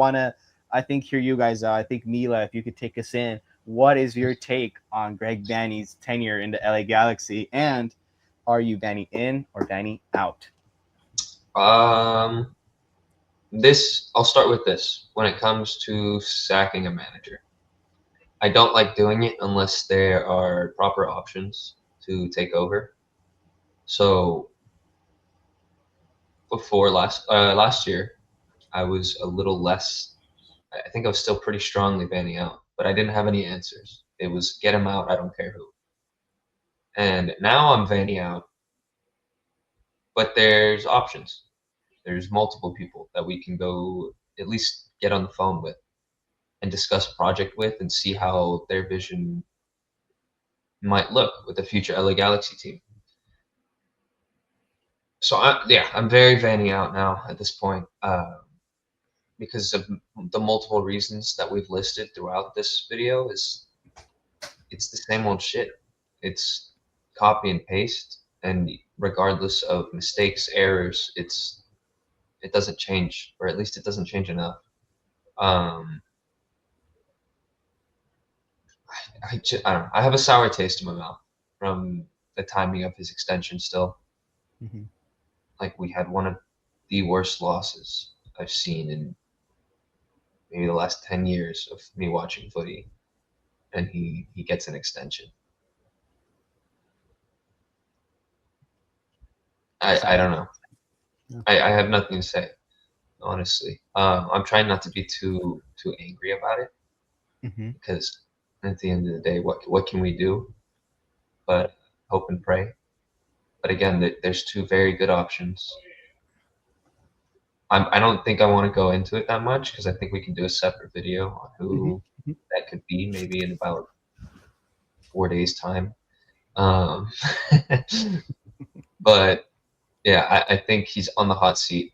I think hear you guys. I think Mila, if you could take us in. What is your take on Greg Vanney's tenure in the LA Galaxy? And are you Vanney in or Vanney out? I'll start with this. When it comes to sacking a manager, I don't like doing it unless there are proper options to take over. So before last year, I was a little less. I think I was still pretty strongly Vanney out. But I didn't have any answers. It was get him out, I don't care who. And now I'm Vanney out. But there's options. There's multiple people that we can go at least get on the phone with and discuss a project with and see how their vision might look with the future LA Galaxy team. So I'm very Vanney out now at this point. because of the multiple reasons that we've listed throughout this video, is it's the same old shit. It's copy and paste, and regardless of mistakes, errors, it doesn't change, or at least it doesn't change enough. I don't know. I have a sour taste in my mouth from the timing of his extension still. Mm-hmm. Like, we had one of the worst losses I've seen in maybe the last 10 years of me watching footy, and he gets an extension. I don't know. Yeah. I have nothing to say, honestly. I'm trying not to be too angry about it, Mm-hmm. because at the end of the day, what can we do but hope and pray? But again, there's two very good options. I don't think I want to go into it that much, because I think we can do a separate video on who Mm-hmm. that could be, maybe in about 4 days' time. Um, but yeah, I think he's on the hot seat,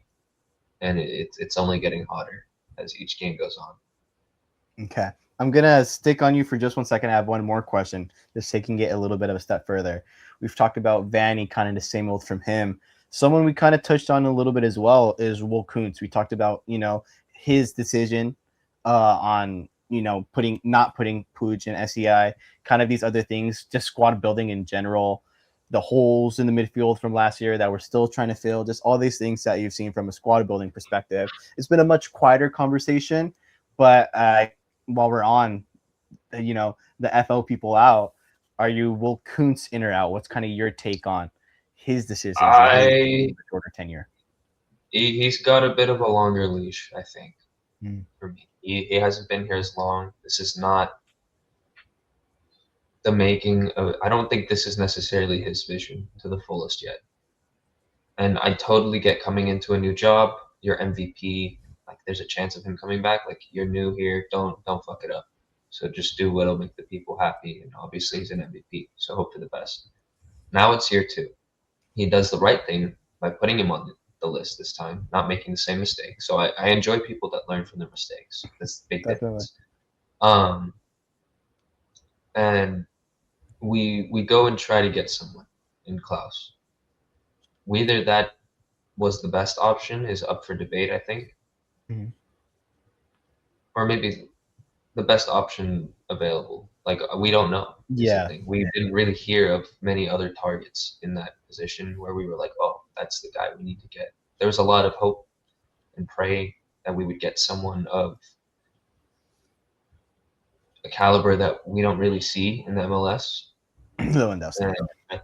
and it's only getting hotter as each game goes on. Okay. I'm going to stick on you for just 1 second. I have one more question, just taking it a little bit of a step further. We've talked about Vanney, kind of the same old from him. Someone we kind of touched on a little bit as well is Will Kuntz. We talked about, his decision on, not putting Pooch and SEI, kind of these other things, just squad building in general, the holes in the midfield from last year that we're still trying to fill, just all these things that you've seen from a squad building perspective. It's been a much quieter conversation, but while we're on, the FO people out, are you Will Kuntz in or out? What's kind of your take on his decisions and his shorter tenure? He's got a bit of a longer leash, I think, Mm-hmm. for me. He hasn't been here as long. This is not the making of. I don't think this is necessarily his vision to the fullest yet. And I totally get coming into a new job, you're MVP, like there's a chance of him coming back. Like, you're new here, don't fuck it up. So just do what'll make the people happy. And obviously he's an MVP, so hope for the best. Now it's year 2. He does the right thing by putting him on the list this time, not making the same mistake. So I enjoy people that learn from their mistakes. That's the big difference. And we go and try to get someone in Klaus. Whether that was the best option is up for debate, I think. Mm-hmm. Or maybe the best option available. Like, we don't know. Yeah. The thing. We didn't really hear of many other targets in that position where we were like, oh, that's the guy we need to get. There was a lot of hope and pray that we would get someone of a caliber that we don't really see in the MLS. Lewandowski.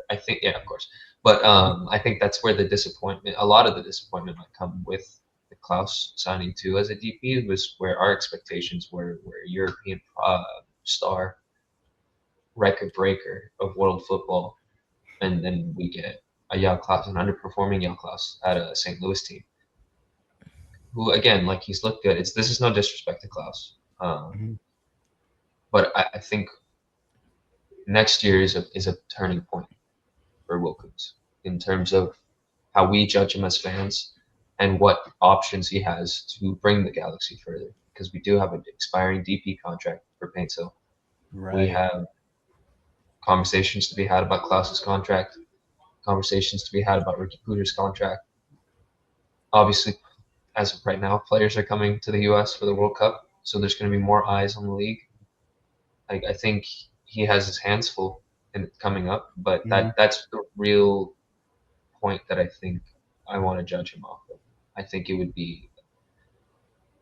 I think, yeah, of course. But I think that's where a lot of the disappointment might come with the Klaus signing too as a DP, was where our expectations were European star, record breaker of world football, and then we get a Jan Klaus, an underperforming Jan Klaus at a St. Louis team, who, again, like, he's looked good. This is no disrespect to Klaus, but I think next year is a turning point for Wilkins in terms of how we judge him as fans and what options he has to bring the Galaxy further. Because we do have an expiring DP contract for Paintsville. Right. We have conversations to be had about Klaus's contract, conversations to be had about Ricky Puder's contract. Obviously, as of right now, players are coming to the U.S. for the World Cup, so there's going to be more eyes on the league. I think he has his hands full in coming up, but that's the real point that I think I want to judge him off of. I think it would be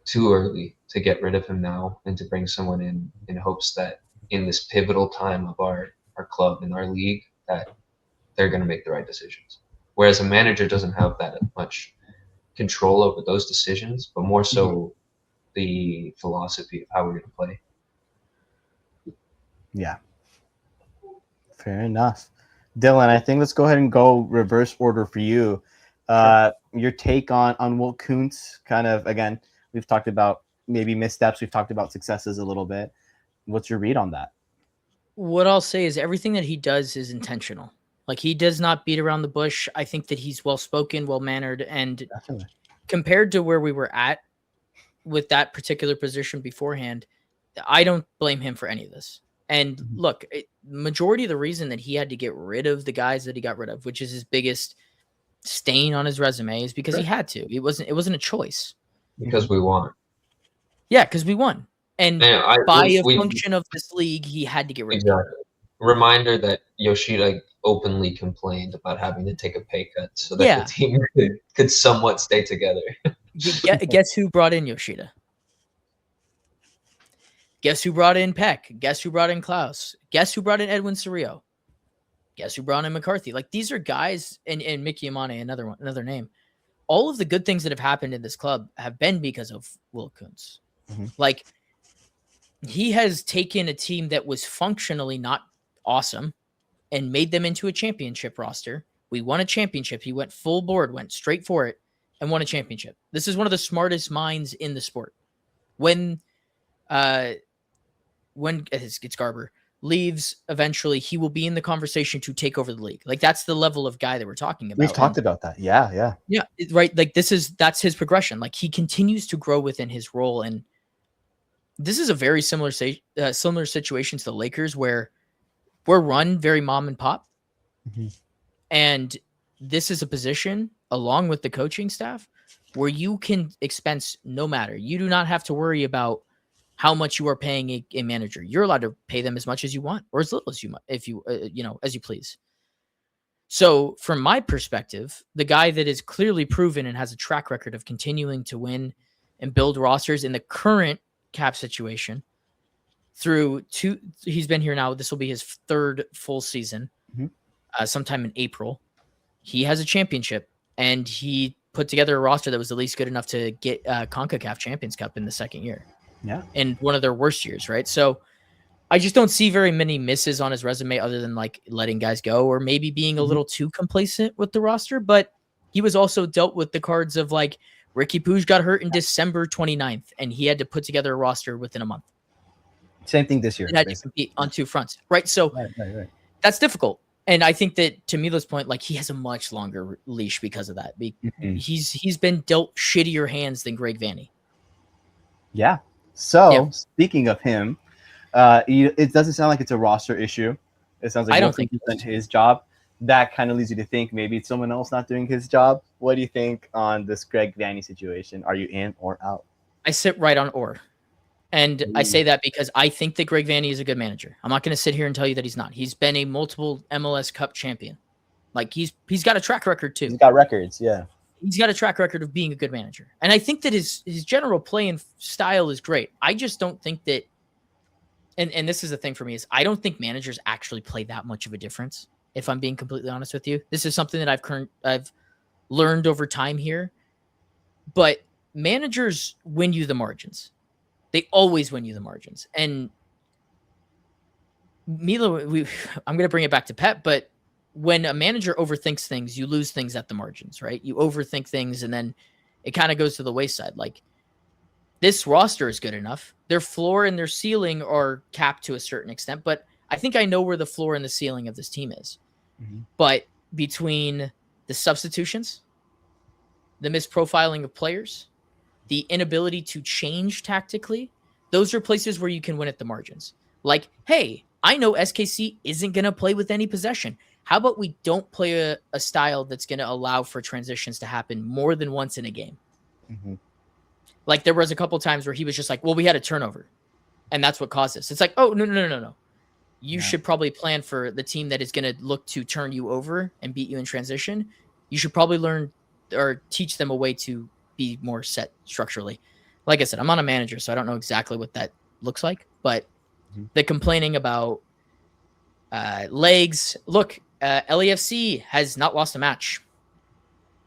too early to get rid of him now and to bring someone in hopes that in this pivotal time of our club and our league that they're going to make the right decisions. Whereas a manager doesn't have that much control over those decisions, but more so the philosophy of how we're going to play. Yeah. Fair enough. Dylan, I think let's go ahead and go reverse order for you. Sure. Your take on Will Kuntz, kind of, again, we've talked about maybe missteps. We've talked about successes a little bit. What's your read on that? What I'll say is everything that he does is intentional. Like, he does not beat around the bush. I think that he's well-spoken, well-mannered, and definitely, compared to where we were at with that particular position beforehand, I don't blame him for any of this. And look, majority of the reason that he had to get rid of the guys that he got rid of, which is his biggest stain on his resume, is because he had to. It wasn't a choice. Because we won. Yeah, because we won. And by a function of this league, he had to get rid of it. Reminder that Yoshida openly complained about having to take a pay cut so that the team could somewhat stay together. Guess who brought in Yoshida? Guess who brought in Peck? Guess who brought in Klaus? Guess who brought in Edwin Cerrillo? Guess who brought in McCarthy? Like, these are guys, and Mickey Amane, another name. All of the good things that have happened in this club have been because of Will Kuntz. Like, he has taken a team that was functionally not awesome and made them into a championship roster. We won a championship. He went full board, went straight for it, and won a championship. This is one of the smartest minds in the sport. When it's Garber leaves eventually, he will be in the conversation to take over the league. Like, that's the level of guy that we're talking about. We've talked about that. Yeah, right. Like, that's his progression. Like, he continues to grow within his role, and this is a very similar situation to the Lakers, where we're run very mom and pop, and this is a position, along with the coaching staff, where you can expense no matter. You do not have to worry about how much you are paying a manager. You're allowed to pay them as much as you want, or as little as you want, if you as you please. So from my perspective, the guy that is clearly proven and has a track record of continuing to win and build rosters in the current cap situation he's been here now. This will be his third full season, sometime in April. He has a championship, and he put together a roster that was at least good enough to get CONCACAF Champions Cup in the second year. Yeah. In one of their worst years, right? So I just don't see very many misses on his resume other than like letting guys go or maybe being a little too complacent with the roster. But he was also dealt with the cards of like Ricky Puig got hurt in December 29th, and he had to put together a roster within a month. Same thing this year. He had to compete on two fronts, right? So right. That's difficult. And I think that, to Mila's point, like, he has a much longer leash because of that. He's been dealt shittier hands than Greg Vanney. Yeah. So speaking of him, it doesn't sound like it's a roster issue. It sounds like I don't think he's done his job. That kind of leads you to think maybe it's someone else not doing his job. What do you think on this Greg Vanney situation? Are you in or out? I sit right on or. And I say that because I think that Greg Vanney is a good manager. I'm not going to sit here and tell you that he's not. He's been a multiple MLS Cup champion. Like, he's got a track record too. He's got records, yeah. He's got a track record of being a good manager. And I think that his general play and style is great. I just don't think that, and this is the thing for me, is I don't think managers actually play that much of a difference, if I'm being completely honest with you. This is something that I've learned over time here. But managers win you the margins. They always win you the margins. And Mila, I'm going to bring it back to Pep, but when a manager overthinks things, you lose things at the margins, right? You overthink things, and then it kind of goes to the wayside. Like, this roster is good enough. Their floor and their ceiling are capped to a certain extent, but I think I know where the floor and the ceiling of this team is. But between the substitutions, the misprofiling of players, the inability to change tactically, those are places where you can win at the margins. Like, hey, I know SKC isn't going to play with any possession. How about we don't play a style that's going to allow for transitions to happen more than once in a game? Like, there was a couple times where he was just like, well, we had a turnover, and that's what caused this. It's like, oh, no. You should probably plan for the team that is going to look to turn you over and beat you in transition. You should probably learn or teach them a way to be more set structurally. Like I said, I'm not a manager, so I don't know exactly what that looks like, but the complaining about legs. Look, LAFC has not lost a match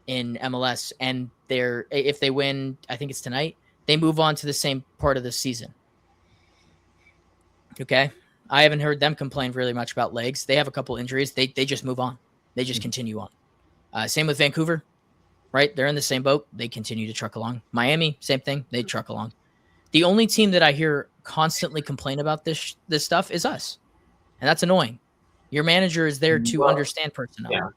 in MLS, and if they win, I think it's tonight, they move on to the same part of the season. Okay. I haven't heard them complain really much about legs. They have a couple injuries. They just move on. They just continue on. Same with Vancouver. Right? They're in the same boat. They continue to truck along. Miami, same thing. They truck along. The only team that I hear constantly complain about this stuff is us. And that's annoying. Your manager is there to understand personnel. Yeah.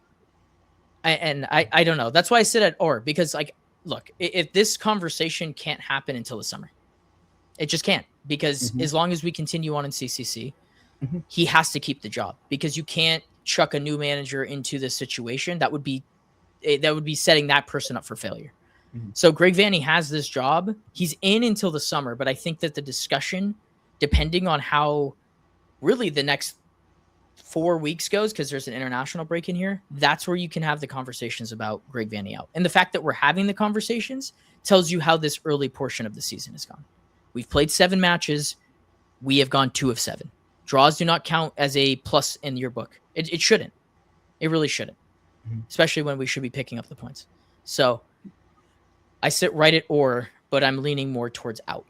I don't know. That's why I sit at or, because like look, if this conversation can't happen until the summer, it just can't, because as long as we continue on in CCC, he has to keep the job, because you can't chuck a new manager into this situation. That would be setting that person up for failure. So Greg Vanney has this job. He's in until the summer, but I think that the discussion, depending on how really the next 4 weeks goes, because there's an international break in here, that's where you can have the conversations about Greg Vanney out. And the fact that we're having the conversations tells you how this early portion of the season has gone. We've played 7 matches. We have gone 2 of 7. Draws do not count as a plus in your book. It shouldn't. It really shouldn't, especially when we should be picking up the points. So I sit right at or, but I'm leaning more towards out.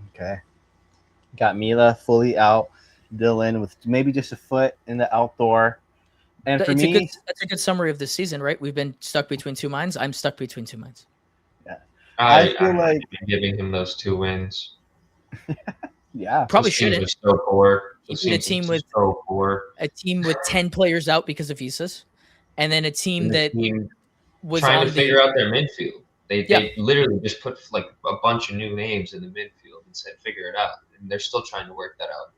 Okay. Got Mila fully out. Dylan with maybe just a foot in the outdoor. And for me, that's a good summary of this season, right? We've been stuck between 2 minds. I'm stuck between 2 minds. Yeah. I feel like giving him those 2 wins. Yeah, probably shouldn't. So poor. A team with so poor. A team with 10 players out because of visas, and then a team that was trying to figure out their midfield. They literally just put like a bunch of new names in the midfield and said figure it out, and they're still trying to work that out.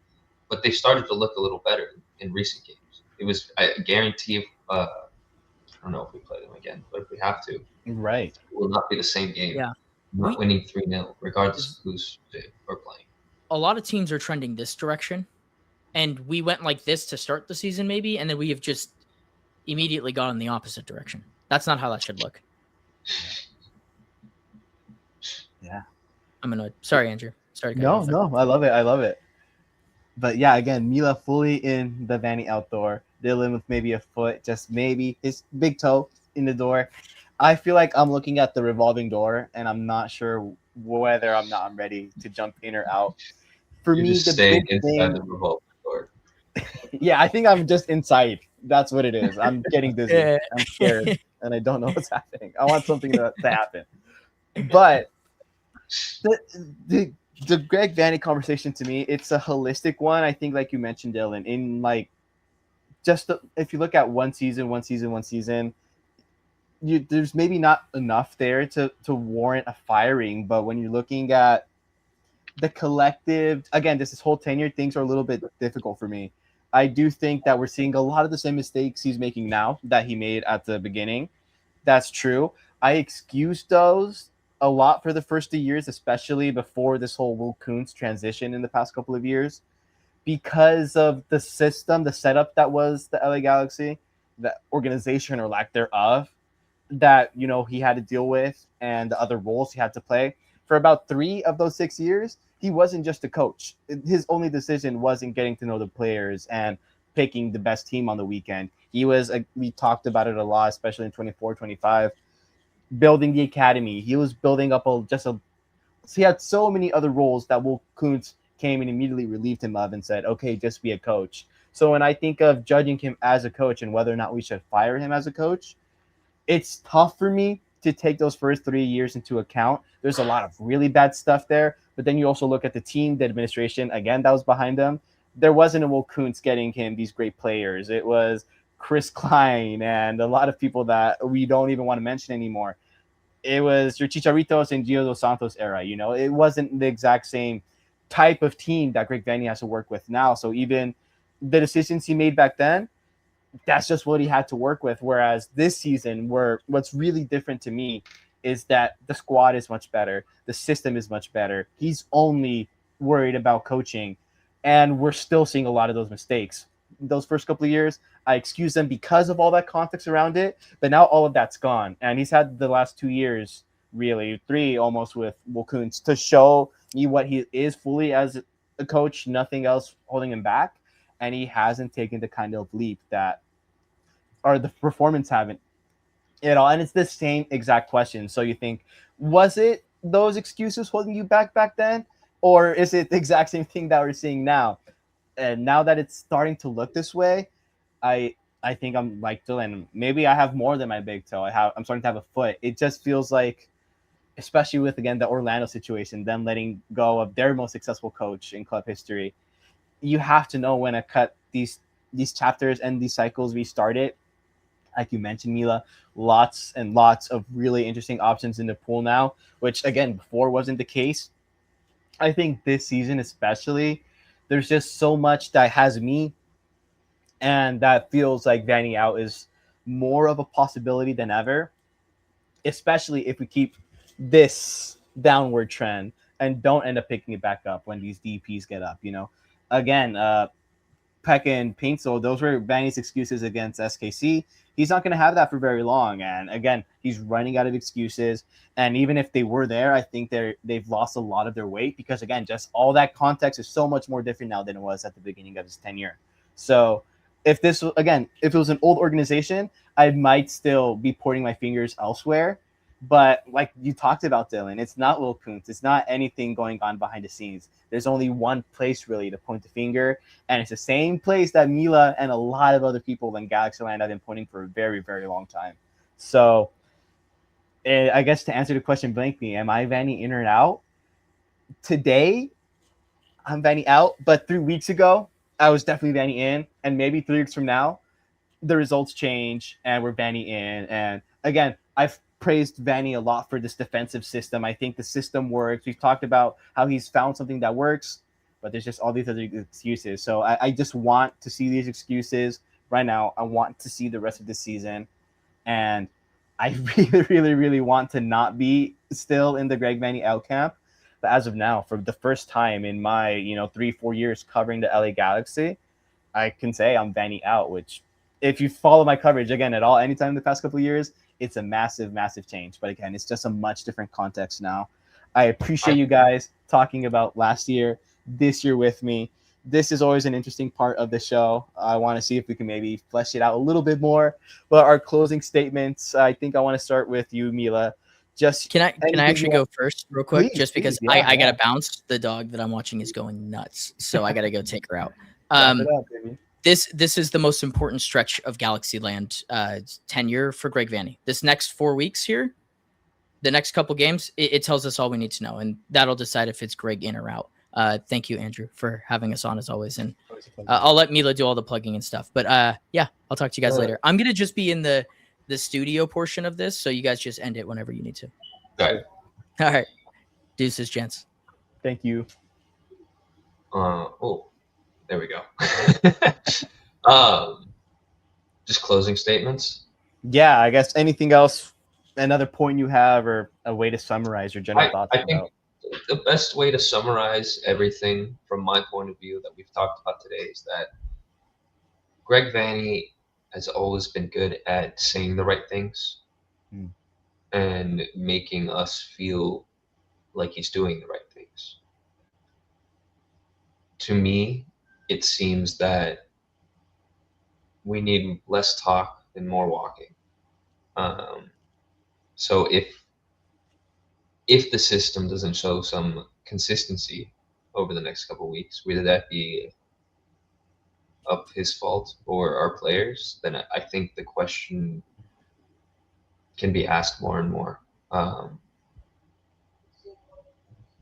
But they started to look a little better in recent games. It was, I guarantee. I don't know if we play them again, but if we have to, right, it will not be the same game. Yeah, not winning 3-0, regardless of who's we're playing. A lot of teams are trending this direction, and we went like this to start the season, maybe, and then we have just immediately gone in the opposite direction. That's not how that should look. Yeah, I'm annoyed. Sorry, Andrew. Sorry. No, I love it. But yeah, again, Mila fully in the Vanney outdoor. Dylan with maybe a foot, just maybe his big toe in the door. I feel like I'm looking at the revolving door, and I'm not sure whether I'm ready to jump in or out. For me, the big thing, the revolving door. Yeah, I think I'm just inside. That's what it is. I'm getting dizzy. Yeah. I'm scared, and I don't know what's happening. I want something to happen. But the Greg Vanney conversation, to me, it's a holistic one. I think, like you mentioned, Dylan, in like if you look at one season, there's maybe not enough there to warrant a firing. But when you're looking at the collective, again, this whole tenure, things are a little bit difficult for me. I do think that we're seeing a lot of the same mistakes he's making now that he made at the beginning. That's true. I excuse those a lot for the first 2 years, especially before this whole Will Kuntz transition in the past couple of years, because of the system, the setup that was the LA Galaxy, the organization or lack thereof, that, you know, he had to deal with, and the other roles he had to play. For about 3 of those 6 years, he wasn't just a coach. His only decision wasn't getting to know the players and picking the best team on the weekend. He was, we talked about it a lot, especially in 24, 25, building the academy. He was building up he had so many other roles that Will Kuntz came and immediately relieved him of and said, okay, just be a coach. So when I think of judging him as a coach and whether or not we should fire him as a coach, it's tough for me to take those first 3 years into account. There's a lot of really bad stuff there, but then you also look at the team, the administration, again, that was behind them. There wasn't a Will Kuntz getting him these great players. It was Chris Klein and a lot of people that we don't even want to mention anymore. It was your Chicharritos and Gio Dos Santos era. You know, it wasn't the exact same type of team that Greg Vanney has to work with now. So even the decisions he made back then, that's just what he had to work with. Whereas this season, what's really different to me is that the squad is much better. The system is much better. He's only worried about coaching, and we're still seeing a lot of those mistakes. Those first couple of years, I excuse them because of all that context around it, but now all of that's gone. And he's had the last 2 years, really 3 almost, with Will Kuntz to show me what he is fully as a coach, nothing else holding him back. And he hasn't taken the kind of leap that, or the performance haven't at all. And it's the same exact question. So you think, was it those excuses holding you back then? Or is it the exact same thing that we're seeing now? And now that it's starting to look this way, I think I'm like Dylan. Maybe I have more than my big toe. I'm starting to have a foot. It just feels like, especially with, again, the Orlando situation, them letting go of their most successful coach in club history. You have to know when to cut these chapters and these cycles restarted. like you mentioned, Mila, lots and lots of really interesting options in the pool now, which again before wasn't the case. I think this season especially, there's just so much that has me, and that feels like Vanney out is more of a possibility than ever, especially if we keep this downward trend and don't end up picking it back up when these DPs get up. Again, Peck and Paintsel, those were Vanney's excuses against SKC. He's not going to have that for very long. And again, he's running out of excuses. And even if they were there, I think they've lost a lot of their weight because, again, just all that context is so much more different now than it was at the beginning of his tenure. So if it was an old organization, I might still be pointing my fingers elsewhere. But like you talked about, Dylan, it's not Will Kuntz. It's not anything going on behind the scenes. There's only one place really to point the finger, and it's the same place that Mila and a lot of other people in Galaxyland have been pointing for a very, very long time. So I guess to answer the question blankly, am I Vanney in or out? Today, I'm Vanney out, but 3 weeks ago, I was definitely Vanney in, and maybe 3 weeks from now, the results change and we're Vanney in. And again, I've praised Vanney a lot for this defensive system. I think the system works. We've talked about how he's found something that works, but there's just all these other excuses. So I just want to see these excuses right now. I want to see the rest of the season. And I really, really, really want to not be still in the Greg Vanney out camp. But as of now, for the first time in my 3-4 years covering the LA Galaxy, I can say I'm Vanney out, which if you follow my coverage again at all, anytime in the past couple of years, it's a massive, massive change. But again, it's just a much different context now. I appreciate you guys talking about last year, this year with me. This is always an interesting part of the show. I want to see if we can maybe flesh it out a little bit more. But our closing statements, I think I want to start with you, Mila. Just can I actually go first real quick? Please, just because please. I gotta bounce. The dog that I'm watching is going nuts, so I gotta go take her out. Wrap it up, baby. This is the most important stretch of Galaxyland tenure for Greg Vanney. This next 4 weeks here, the next couple games, it tells us all we need to know, and that'll decide if it's Greg in or out. Thank you, Andrew, for having us on as always, and I'll let Mila do all the plugging and stuff. But yeah, I'll talk to you guys later. I'm gonna just be in the studio portion of this, so you guys just end it whenever you need to. All right. Deuces, gents. Thank you. There we go. Just closing statements. Yeah, I guess anything else, another point you have, or a way to summarize your general thoughts I think the best way to summarize everything from my point of view that we've talked about today is that Greg Vanney has always been good at saying the right things and making us feel like he's doing the right things. To me, it seems that we need less talk and more walking. So if the system doesn't show some consistency over the next couple of weeks, whether that be of his fault or our players, then I think the question can be asked more and more.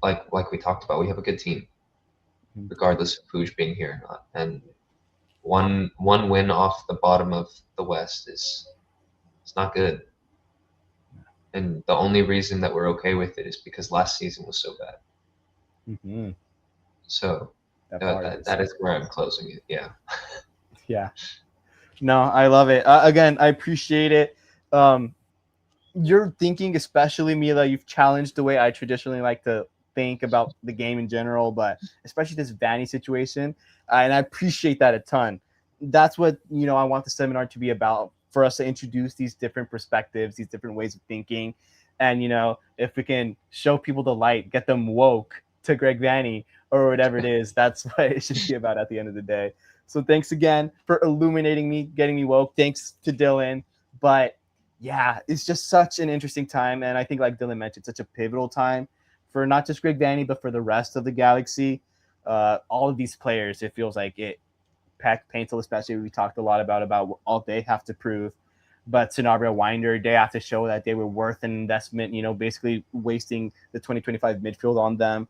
Like we talked about, we have a good team, regardless of who's being here or not. And one win off the bottom of the West it's not good. And the only reason that we're okay with it is because last season was so bad. Mm-hmm. So that is where I'm closing it. Yeah. Yeah. No, I love it. Again, I appreciate it. You're thinking, especially Mila, you've challenged the way I traditionally like to think about the game in general, but especially this Vanney situation. And I appreciate that a ton. That's what, I want the seminar to be about, for us to introduce these different perspectives, these different ways of thinking. And, if we can show people the light, get them woke to Greg Vanney or whatever it is, that's what it should be about at the end of the day. So thanks again for illuminating me, getting me woke. Thanks to Dylan. But yeah, it's just such an interesting time. And I think, like Dylan mentioned, such a pivotal time for not just Greg Vanney, but for the rest of the Galaxy. All of these players, it feels like it. Peck, Paintsel especially, we talked a lot about all they have to prove. But Sanabria, Winder, they have to show that they were worth an investment, basically wasting the 2025 midfield on them.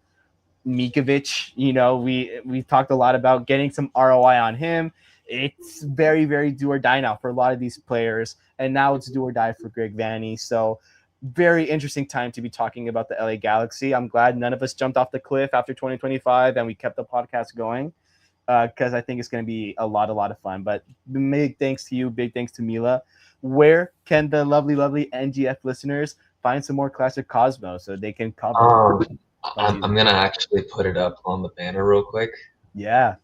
Mikovic, we talked a lot about getting some ROI on him, it's very, very do or die now for a lot of these players. And now it's do or die for Greg Vanney. So very interesting time to be talking about the LA Galaxy. I'm glad none of us jumped off the cliff after 2025 and we kept the podcast going, because I think it's going to be a lot of fun. But big thanks to you, big thanks to Mila. Where can the lovely NGF listeners find some more classic Cosmos so they can cover? I'm gonna actually put it up on the banner real quick. Yeah.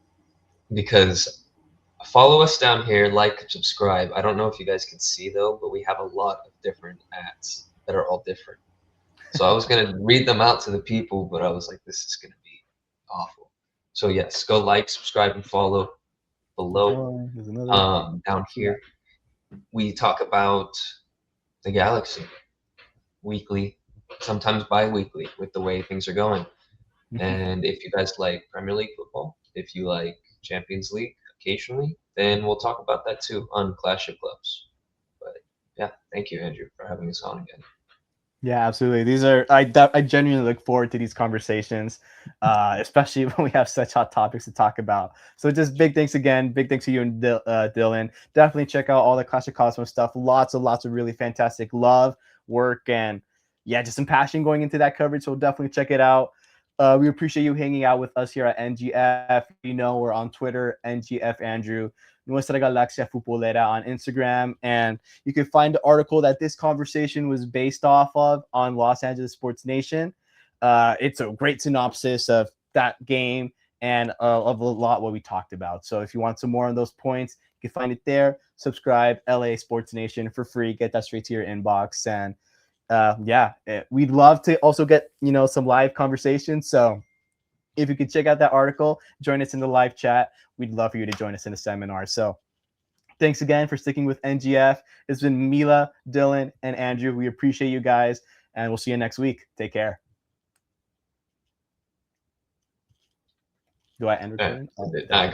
Because follow us down here, like, subscribe. I don't know if you guys can see though, but we have a lot of different ads that are all different. So I was gonna read them out to the people, but I was like, this is gonna be awful. So yes, go like, subscribe, and follow below. Down here, we talk about the Galaxy weekly, sometimes bi-weekly, with the way things are going. And if you guys like Premier League football, if you like Champions League occasionally, then we'll talk about that too on Clash of Clubs. But yeah, thank you, Andrew, for having us on again. Yeah, absolutely. These are I genuinely look forward to these conversations, especially when we have such hot topics to talk about. So just big thanks again. Big thanks to you and Dylan. Definitely check out all the Clash of Cosmos stuff. Lots of really fantastic love, work, and yeah, just some passion going into that coverage. So definitely check it out. We appreciate you hanging out with us here at NGF. You know, we're on Twitter, NGF Andrew, Nuestra Galaxia Futbolera on Instagram. And you can find the article that this conversation was based off of on Los Angeles Sports Nation. It's a great synopsis of that game and of a lot what we talked about. So if you want some more on those points, you can find it there. Subscribe, LA Sports Nation for free. Get that straight to your inbox. And we'd love to also get, some live conversations. So if you could check out that article, join us in the live chat. We'd love for you to join us in the seminar. So thanks again for sticking with NGF. It's been Mila, Dylan, and Andrew. We appreciate you guys, and we'll see you next week. Take care. Do I end recording? I got